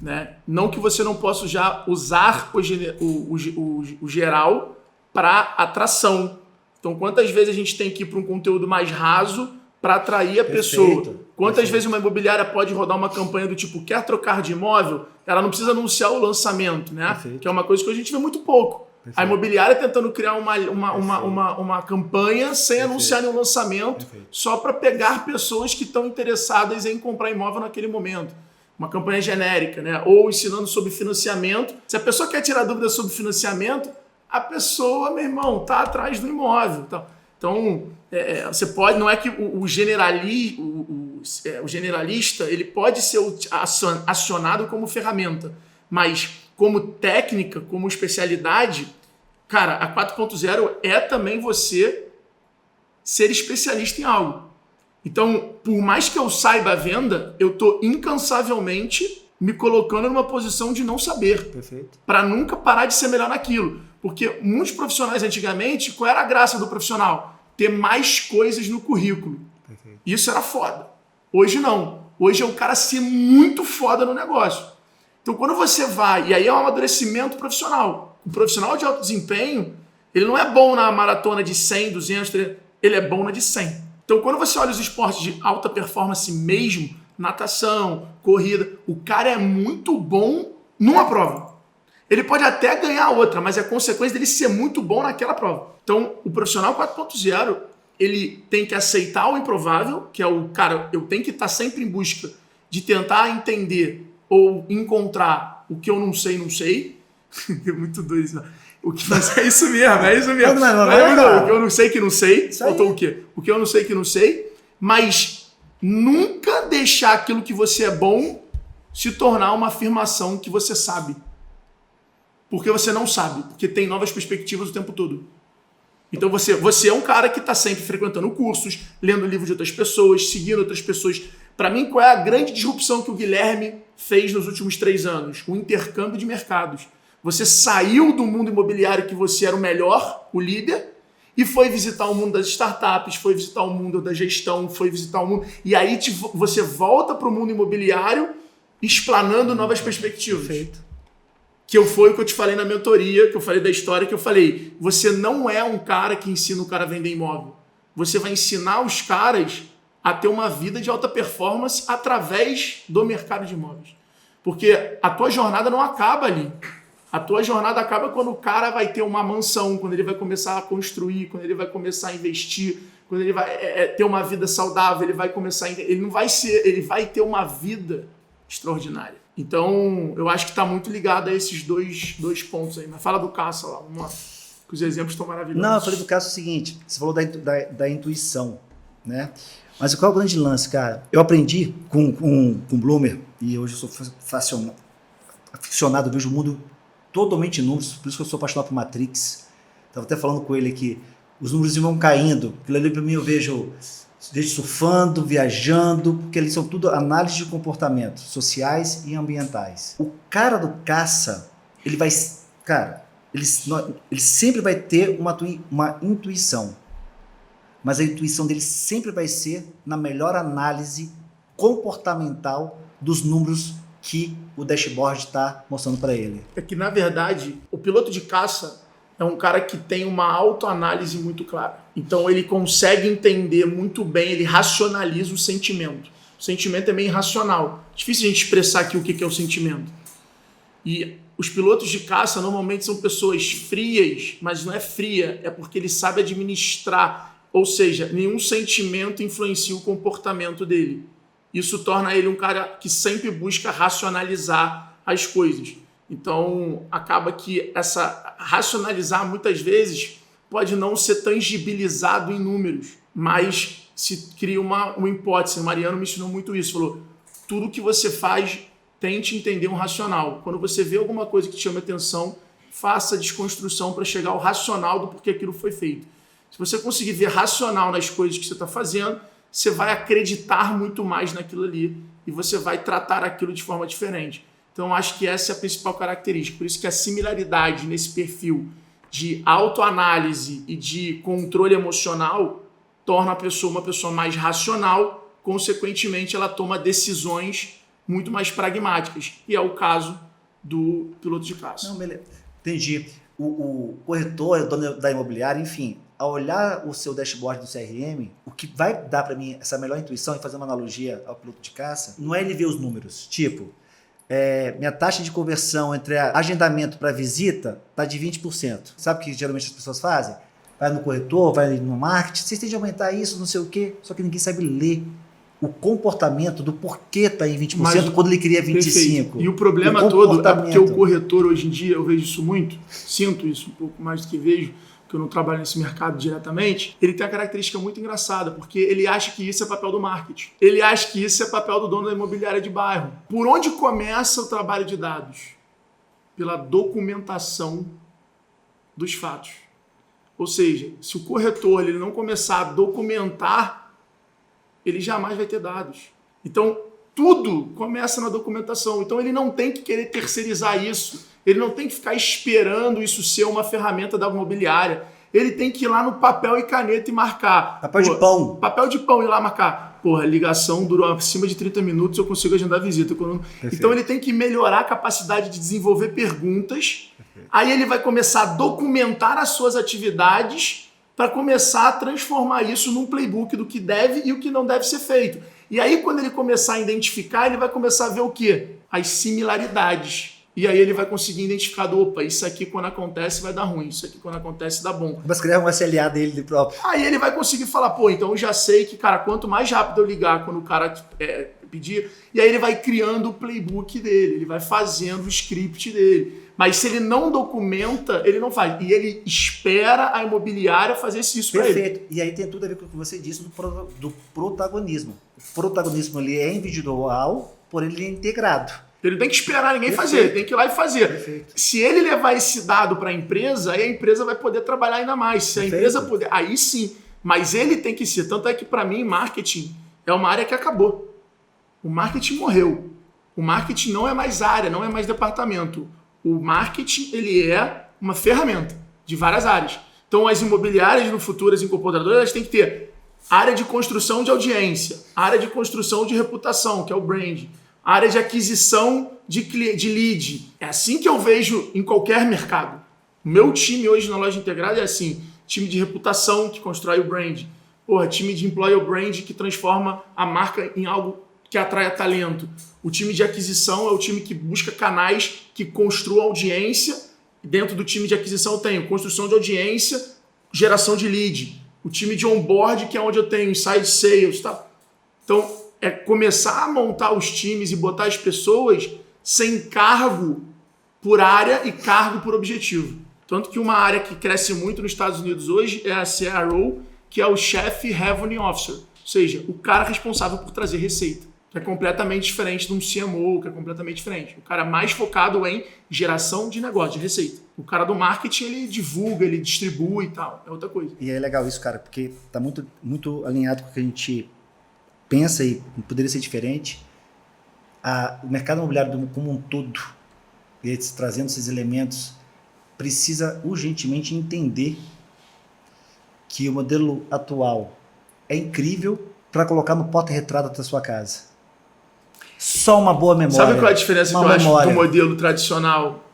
Né? Não que você não possa já usar o geral para atração. Então, quantas vezes a gente tem que ir para um conteúdo mais raso para atrair a pessoa? Quantas vezes uma imobiliária pode rodar uma campanha do tipo, quer trocar de imóvel? Ela não precisa anunciar o lançamento, né? Que é uma coisa que a gente vê muito pouco. A imobiliária tentando criar uma campanha sem anunciar nenhum lançamento, só para pegar pessoas que estão interessadas em comprar imóvel naquele momento. Uma campanha genérica, né? Ou ensinando sobre financiamento. Se a pessoa quer tirar dúvida sobre financiamento, a pessoa, meu irmão, está atrás do imóvel. Então, você pode... Não é que o generalista ele pode ser acionado como ferramenta, mas como técnica, como especialidade... Cara, a 4.0 é também você ser especialista em algo. Então, por mais que eu saiba a venda, eu estou incansavelmente me colocando numa posição de não saber. Para nunca parar de ser melhor naquilo. Porque muitos profissionais antigamente, qual era a graça do profissional? Ter mais coisas no currículo. Perfeito. Isso era foda. Hoje não. Hoje é o cara ser muito foda no negócio. Então quando você vai, e aí é um amadurecimento profissional. O profissional de alto desempenho, ele não é bom na maratona de 100, 200, 300, ele é bom na de 100. Então quando você olha os esportes de alta performance mesmo, natação, corrida, o cara é muito bom numa prova. Ele pode até ganhar outra, mas é consequência dele ser muito bom naquela prova. Então o profissional 4.0, ele tem que aceitar o improvável, que é o cara, eu tenho que estar sempre em busca de tentar entender ou encontrar o que eu não sei. É muito doido isso. Mas é isso mesmo, é isso mesmo. O que eu não sei que não sei. Faltou o quê? O que eu não sei que não sei. Mas nunca deixar aquilo que você é bom se tornar uma afirmação que você sabe. Porque você não sabe. Porque tem novas perspectivas o tempo todo. Então você é um cara que está sempre frequentando cursos, lendo livros de outras pessoas, seguindo outras pessoas. Para mim, qual é a grande disrupção que o Guilherme fez nos últimos 3 anos? O intercâmbio de mercados. Você saiu do mundo imobiliário que você era o melhor, o líder, e foi visitar o mundo das startups, foi visitar o mundo da gestão, foi visitar o mundo... E aí você volta para o mundo imobiliário explanando novas perspectivas. Perfeito. Foi o que eu te falei na mentoria, que eu falei da história, que eu falei, você não é um cara que ensina o cara a vender imóvel. Você vai ensinar os caras a ter uma vida de alta performance através do mercado de imóveis. Porque a tua jornada não acaba ali. A tua jornada acaba quando o cara vai ter uma mansão, quando ele vai começar a construir, quando ele vai começar a investir, quando ele vai ter uma vida saudável, ele vai começar ele vai ter uma vida extraordinária. Então, eu acho que está muito ligado a esses dois pontos aí. Mas fala do Caça lá, vamos lá, que os exemplos estão maravilhosos. Não, eu falei do Caça o seguinte, você falou da intuição, né? Mas qual é o grande lance, cara? Eu aprendi com o Bloomer, e hoje eu sou aficionado, eu vejo o mundo totalmente em números, por isso que eu sou apaixonado por Matrix. Estava até falando com ele que os números vão caindo. Aquilo ali para mim eu vejo surfando, viajando, porque eles são tudo análise de comportamentos sociais e ambientais. O cara do Caça, ele vai... Cara, ele sempre vai ter uma intuição. Mas a intuição dele sempre vai ser na melhor análise comportamental dos números que o dashboard está mostrando para ele. É que, na verdade, o piloto de caça é um cara que tem uma autoanálise muito clara. Então, ele consegue entender muito bem, ele racionaliza o sentimento. O sentimento é meio irracional. Difícil a gente expressar aqui o que é o sentimento. E os pilotos de caça normalmente são pessoas frias, mas não é fria, é porque ele sabe administrar. Ou seja, nenhum sentimento influencia o comportamento dele. Isso torna ele um cara que sempre busca racionalizar as coisas. Então, acaba que racionalizar muitas vezes pode não ser tangibilizado em números, mas se cria uma hipótese. O Mariano me ensinou muito isso. Falou, tudo que você faz, tente entender um racional. Quando você vê alguma coisa que te chama atenção, faça a desconstrução para chegar ao racional do porquê aquilo foi feito. Se você conseguir ver racional nas coisas que você está fazendo, você vai acreditar muito mais naquilo ali e você vai tratar aquilo de forma diferente. Então, acho que essa é a principal característica. Por isso que a similaridade nesse perfil de autoanálise e de controle emocional torna a pessoa uma pessoa mais racional, consequentemente, ela toma decisões muito mais pragmáticas. E é o caso do piloto de caça. Não, beleza. Entendi. O corretor, o dono da imobiliária, enfim, ao olhar o seu dashboard do CRM, o que vai dar para mim essa melhor intuição e fazer uma analogia ao piloto de caça, não é ele ver os números. Tipo, minha taxa de conversão entre agendamento para visita está de 20%. Sabe o que geralmente as pessoas fazem? Vai no corretor, vai no marketing, vocês têm de aumentar isso, não sei o quê, só que ninguém sabe ler o comportamento do porquê está em 20% quando ele queria 25%. Perfeito. E o problema todo é porque o corretor hoje em dia, eu vejo isso muito, sinto isso um pouco mais do que vejo, que eu não trabalho nesse mercado diretamente, ele tem uma característica muito engraçada, porque ele acha que isso é papel do marketing. Ele acha que isso é papel do dono da imobiliária de bairro. Por onde começa o trabalho de dados? Pela documentação dos fatos. Ou seja, se o corretor ele não começar a documentar, ele jamais vai ter dados. Então, Tudo começa na documentação. Então ele não tem que querer terceirizar isso. Ele não tem que ficar esperando isso ser uma ferramenta da imobiliária. Ele tem que ir lá no papel e caneta e marcar. Papel de pão. Papel de pão, ir lá marcar. Porra, a ligação durou acima de 30 minutos, eu consigo agendar a visita. Perfeito. Então ele tem que melhorar a capacidade de desenvolver perguntas. Perfeito. Aí ele vai começar a documentar as suas atividades para começar a transformar isso num playbook do que deve e o que não deve ser feito. E aí quando ele começar a identificar, ele vai começar a ver o quê? As similaridades. E aí ele vai conseguir identificar, opa, isso aqui quando acontece vai dar ruim, isso aqui quando acontece dá bom. Mas criar um SLA dele próprio. Aí ele vai conseguir falar, pô, então eu já sei que, cara, quanto mais rápido eu ligar quando o cara pedir, e aí ele vai criando o playbook dele, ele vai fazendo o script dele. Mas se ele não documenta, ele não faz. E ele espera a imobiliária fazer isso para ele. Perfeito. E aí tem tudo a ver com o que você disse do protagonismo. O protagonismo ali é individual, porém ele é integrado. Ele tem que esperar ninguém fazer, ele tem que ir lá e fazer. Perfeito. Se ele levar esse dado para a empresa, aí a empresa vai poder trabalhar ainda mais. Se a empresa puder, aí sim. Mas ele tem que ser. Tanto é que para mim, marketing é uma área que acabou. O marketing morreu. O marketing não é mais área, não é mais departamento. O marketing, ele é uma ferramenta de várias áreas. Então, as imobiliárias no futuro, as incorporadoras, elas têm que ter área de construção de audiência, área de construção de reputação, que é o brand, área de aquisição de lead. É assim que eu vejo em qualquer mercado. O meu time hoje na loja integrada é assim, time de reputação que constrói o brand, time de employer brand que transforma a marca em algo que atrai talento. O time de aquisição é o time que busca canais que construam audiência. Dentro do time de aquisição eu tenho construção de audiência, geração de lead. O time de onboard, que é onde eu tenho inside sales. Tá? Então, é começar a montar os times e botar as pessoas sem cargo por área e cargo por objetivo. Tanto que uma área que cresce muito nos Estados Unidos hoje é a CRO, que é o Chief Revenue Officer. Ou seja, o cara responsável por trazer receita. Que é completamente diferente de um CMO, que é completamente diferente. O cara mais focado em geração de negócio, de receita. O cara do marketing, ele divulga, ele distribui e tal. É outra coisa. E é legal isso, cara, porque tá muito, muito alinhado com o que a gente pensa e poderia ser diferente. O mercado imobiliário como um todo, trazendo esses elementos, precisa urgentemente entender que o modelo atual é incrível para colocar no porta-retrato da sua casa. Só uma boa memória. Sabe qual é a diferença que eu acho do modelo tradicional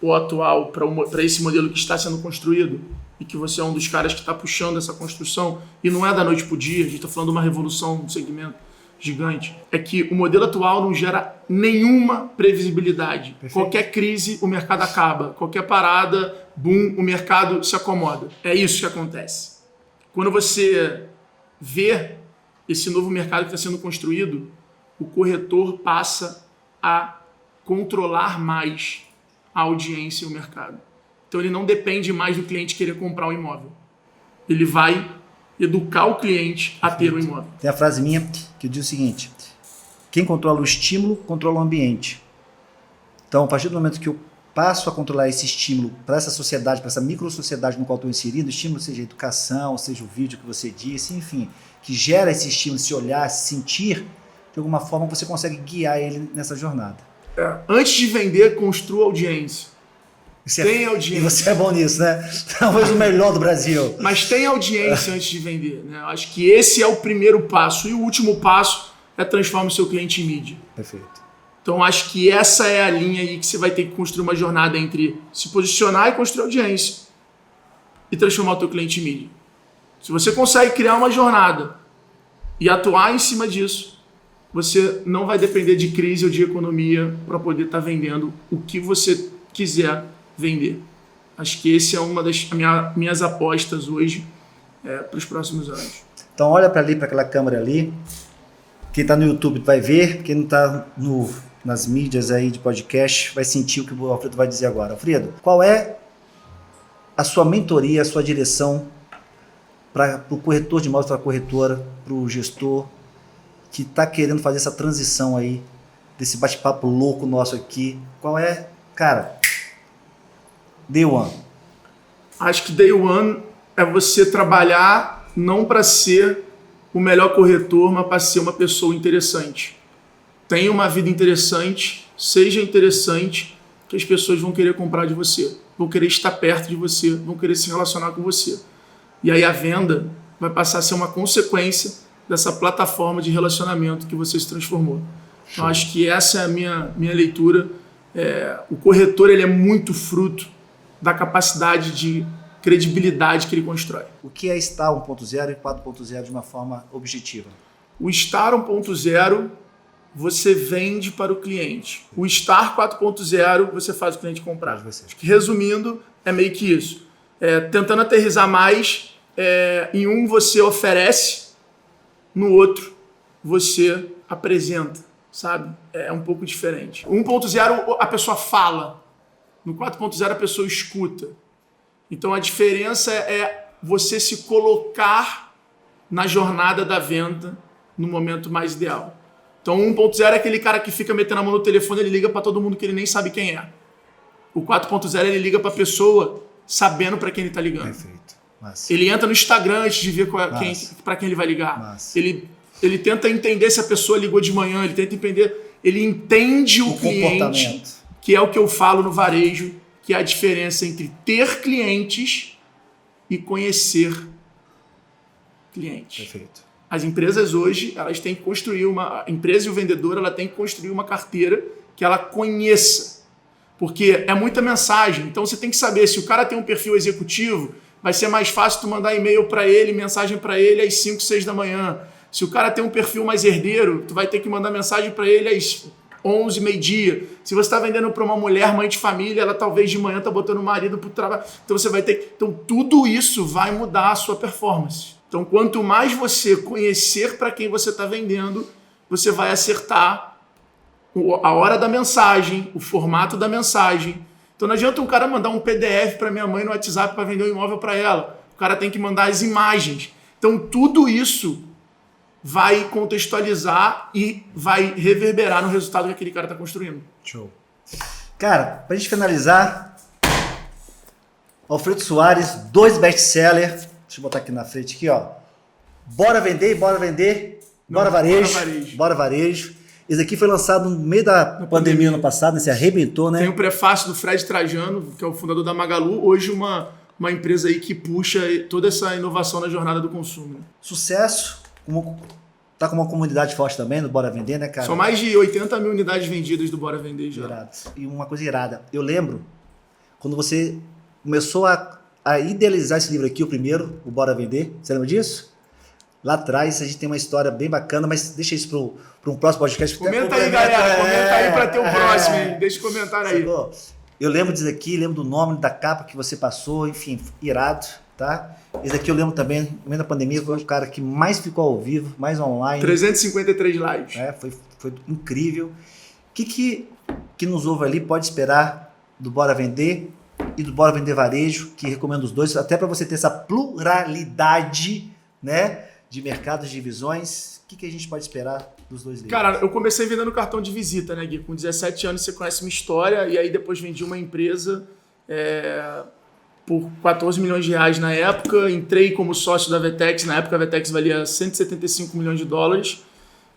ou atual para esse modelo que está sendo construído? E que você é um dos caras que está puxando essa construção, e não é da noite para o dia, a gente está falando de uma revolução, um segmento gigante. É que o modelo atual não gera nenhuma previsibilidade. Perfeito. Qualquer crise, o mercado acaba. Qualquer parada, boom, o mercado se acomoda. É isso que acontece. Quando você vê esse novo mercado que está sendo construído, o corretor passa a controlar mais a audiência e o mercado. Então ele não depende mais do cliente querer comprar um imóvel. Ele vai educar o cliente a ter um imóvel. Tem a frase minha que diz o seguinte: quem controla o estímulo, controla o ambiente. Então, a partir do momento que eu passo a controlar esse estímulo para essa sociedade, para essa micro-sociedade no qual estou inserido, estímulo seja educação, seja o vídeo que você disse, enfim, que gera esse estímulo, esse olhar, se sentir, de alguma forma você consegue guiar ele nessa jornada. Antes de vender, construa audiência. Tem audiência. E você é bom nisso, né? Talvez o melhor do Brasil. Mas tem audiência antes de vender. Né? Eu acho que esse é o primeiro passo. E o último passo é transformar o seu cliente em mídia. Perfeito. Então acho que essa é a linha aí que você vai ter que construir uma jornada entre se posicionar e construir audiência. E transformar o teu cliente em mídia. Se você consegue criar uma jornada e atuar em cima disso, você não vai depender de crise ou de economia para poder estar vendendo o que você quiser vender. Acho que esse é uma das minhas apostas hoje para os próximos anos. Então olha para ali, para aquela câmera ali. Quem está no YouTube vai ver, quem não está nas mídias aí de podcast vai sentir o que o Alfredo vai dizer agora. Alfredo, qual é a sua mentoria, a sua direção para o corretor de imóveis, para a corretora, para o gestor que está querendo fazer essa transição aí, desse bate-papo louco nosso aqui? Qual é, cara, Day One? Acho que Day One é você trabalhar não para ser o melhor corretor, mas para ser uma pessoa interessante. tenha uma vida interessante, seja interessante, que as pessoas vão querer comprar de você, vão querer estar perto de você, vão querer se relacionar com você. E aí a venda vai passar a ser uma consequência dessa plataforma de relacionamento que você se transformou. Então, acho que essa é a minha leitura. O corretor ele é muito fruto da capacidade de credibilidade que ele constrói. O que é estar 1.0 e 4.0 de uma forma objetiva? O estar 1.0 você vende para o cliente. O estar 4.0 você faz o cliente comprar. Acho que, resumindo, é meio que isso. Tentando aterrissar mais, em um você oferece, no outro você apresenta, sabe? É um pouco diferente. 1.0 a pessoa fala, no 4.0 a pessoa escuta. Então a diferença é você se colocar na jornada da venda no momento mais ideal. Então 1.0 é aquele cara que fica metendo a mão no telefone, ele liga para todo mundo que ele nem sabe quem é. O 4.0 ele liga para a pessoa sabendo para quem ele está ligando. Perfeito. Massa. Ele entra no Instagram antes de ver para quem ele vai ligar. Ele tenta entender se a pessoa ligou de manhã, ele tenta entender, ele entende o cliente, que é o que eu falo no varejo, que é a diferença entre ter clientes e conhecer clientes. Perfeito. As empresas hoje, elas têm que construir a empresa e o vendedor, ela tem que construir uma carteira que ela conheça. Porque é muita mensagem. Então você tem que saber se o cara tem um perfil executivo, vai ser mais fácil tu mandar e-mail para ele, mensagem para ele às 5, 6 da manhã. Se o cara tem um perfil mais herdeiro, tu vai ter que mandar mensagem para ele às 11, meio-dia. Se você está vendendo para uma mulher, mãe de família, ela talvez de manhã está botando o marido para o trabalho. Então você vai ter. Então tudo isso vai mudar a sua performance. Então quanto mais você conhecer para quem você está vendendo, você vai acertar a hora da mensagem, o formato da mensagem. Então não adianta um cara mandar um PDF para minha mãe no WhatsApp para vender um imóvel para ela. O cara tem que mandar as imagens. Então tudo isso vai contextualizar e vai reverberar no resultado que aquele cara está construindo. Show. Cara, pra gente finalizar, Alfredo Soares, 2 best-sellers. Deixa eu botar aqui na frente, aqui, ó. Bora vender, bora vender. Bora varejo. Bora varejo. Esse aqui foi lançado no meio da pandemia ano passado, né? Você arrebentou, né? Tem o prefácio do Fred Trajano, que é o fundador da Magalu. Hoje uma empresa aí que puxa toda essa inovação na jornada do consumo. Sucesso. Tá com uma comunidade forte também do Bora Vender, né, cara? São mais de 80 mil unidades vendidas do Bora Vender já. Irado. E uma coisa irada. Eu lembro, quando você começou a idealizar esse livro aqui, o primeiro, o Bora Vender. Você lembra disso? Lá atrás a gente tem uma história bem bacana, mas deixa isso para um próximo podcast. Comenta aí, galera. Comenta aí para ter o próximo, hein? Deixa o comentário aí. Eu lembro disso aqui, lembro do nome, da capa que você passou, enfim, irado, tá? Esse aqui eu lembro também, no meio da pandemia, foi o cara que mais ficou ao vivo, mais online. 353 lives. Foi incrível. O que nos ouve ali pode esperar do Bora Vender e do Bora Vender Varejo, que recomendo os dois, até para você ter essa pluralidade, né, de mercados, de visões. O que a gente pode esperar dos dois livros? Cara, eu comecei vendendo cartão de visita, né, Gui? Com 17 anos você conhece minha história, e aí depois vendi uma empresa por 14 milhões de reais na época. Entrei como sócio da Vetex. Na época a Vetex valia 175 milhões de dólares.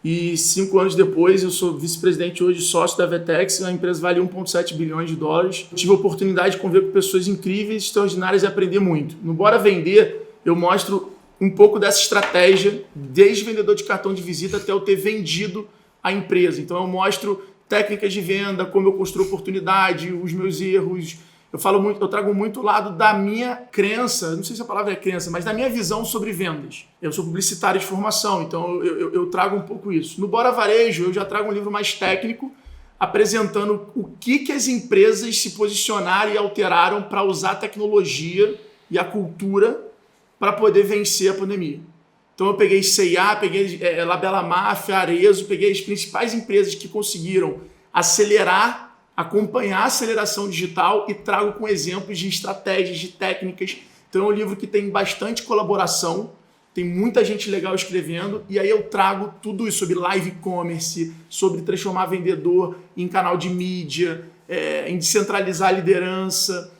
E 5 anos depois eu sou vice-presidente hoje, sócio da Vetex. A empresa vale 1,7 bilhões de dólares. Tive a oportunidade de conviver com pessoas incríveis, extraordinárias e aprender muito. No Bora Vender, eu mostro um pouco dessa estratégia, desde vendedor de cartão de visita até eu ter vendido a empresa. Então eu mostro técnicas de venda, como eu construo oportunidade, os meus erros. Eu trago muito o lado da minha crença, não sei se a palavra é crença, mas da minha visão sobre vendas. Eu sou publicitário de formação, então eu trago um pouco isso. No Bora Varejo, eu já trago um livro mais técnico, apresentando o que as empresas se posicionaram e alteraram para usar a tecnologia e a cultura para poder vencer a pandemia. Então eu peguei C&A, peguei Labela Máfia, Arezzo, peguei as principais empresas que conseguiram acompanhar a aceleração digital e trago com exemplos de estratégias, de técnicas. Então é um livro que tem bastante colaboração, tem muita gente legal escrevendo, e aí eu trago tudo isso sobre live commerce, sobre transformar vendedor em canal de mídia, em descentralizar a liderança,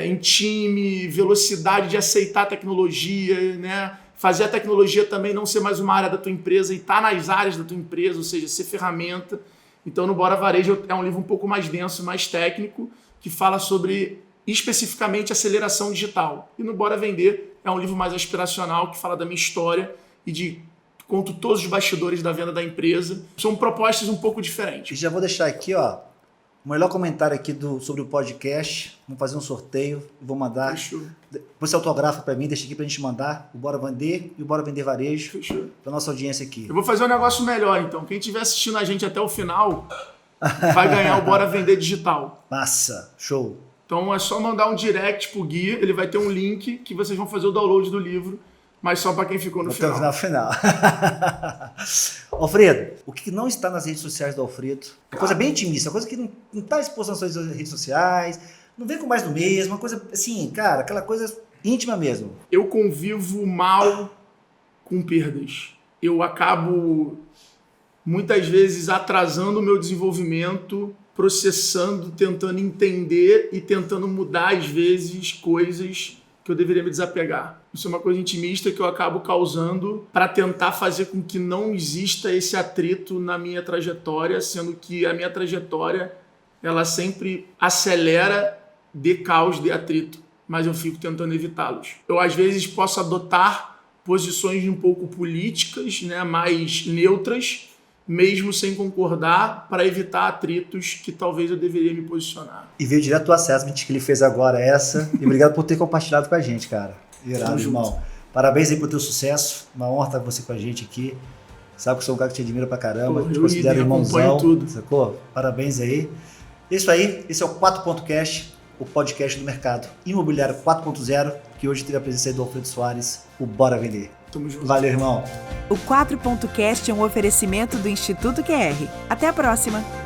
em time, velocidade de aceitar a tecnologia, né? Fazer a tecnologia também não ser mais uma área da tua empresa e estar nas áreas da tua empresa, ou seja, ser ferramenta. Então, no Bora Varejo é um livro um pouco mais denso, mais técnico, que fala sobre especificamente aceleração digital. E no Bora Vender é um livro mais aspiracional, que fala da minha história e conto todos os bastidores da venda da empresa. São propostas um pouco diferentes. E já vou deixar aqui, ó, o melhor comentário aqui sobre o podcast. Vamos fazer um sorteio e vou mandar. Fechou. Você autografa para mim, deixa aqui pra gente mandar o Bora Vender e o Bora Vender Varejo. Fechou. Pra nossa audiência aqui. Eu vou fazer um negócio melhor, então. Quem estiver assistindo a gente até o final vai ganhar o Bora Vender Digital. Massa, show. Então é só mandar um direct pro Gui, ele vai ter um link que vocês vão fazer o download do livro, mas só para quem ficou no final. Até o final. Alfredo, o que não está nas redes sociais do Alfredo? Uma coisa bem intimista, uma coisa que não está exposta nas suas redes sociais, não vem com mais do mesmo, uma coisa assim, cara, aquela coisa íntima mesmo. Eu convivo mal com perdas. Eu acabo muitas vezes atrasando o meu desenvolvimento, processando, tentando entender e tentando mudar às vezes coisas que eu deveria me desapegar. Isso é uma coisa intimista que eu acabo causando para tentar fazer com que não exista esse atrito na minha trajetória, sendo que a minha trajetória ela sempre acelera de caos, de atrito, mas eu fico tentando evitá-los. Eu às vezes posso adotar posições um pouco políticas, né, mais neutras, mesmo sem concordar, para evitar atritos que talvez eu deveria me posicionar. E veio direto do assessment que ele fez agora essa. E obrigado por ter compartilhado com a gente, cara. Irado, irmão. Parabéns aí pro teu sucesso. Uma honra estar com você com a gente aqui. Sabe que eu sou um cara que te admira pra caramba. Te considero irmãozão. Tudo. Sacou? Parabéns aí. Isso aí. Esse é o 4.cast, o podcast do mercado imobiliário 4.0, que hoje teve a presença aí do Alfredo Soares, o Bora Vender. Tamo junto. Valeu, irmão. O 4.cast é um oferecimento do Instituto QR. Até a próxima!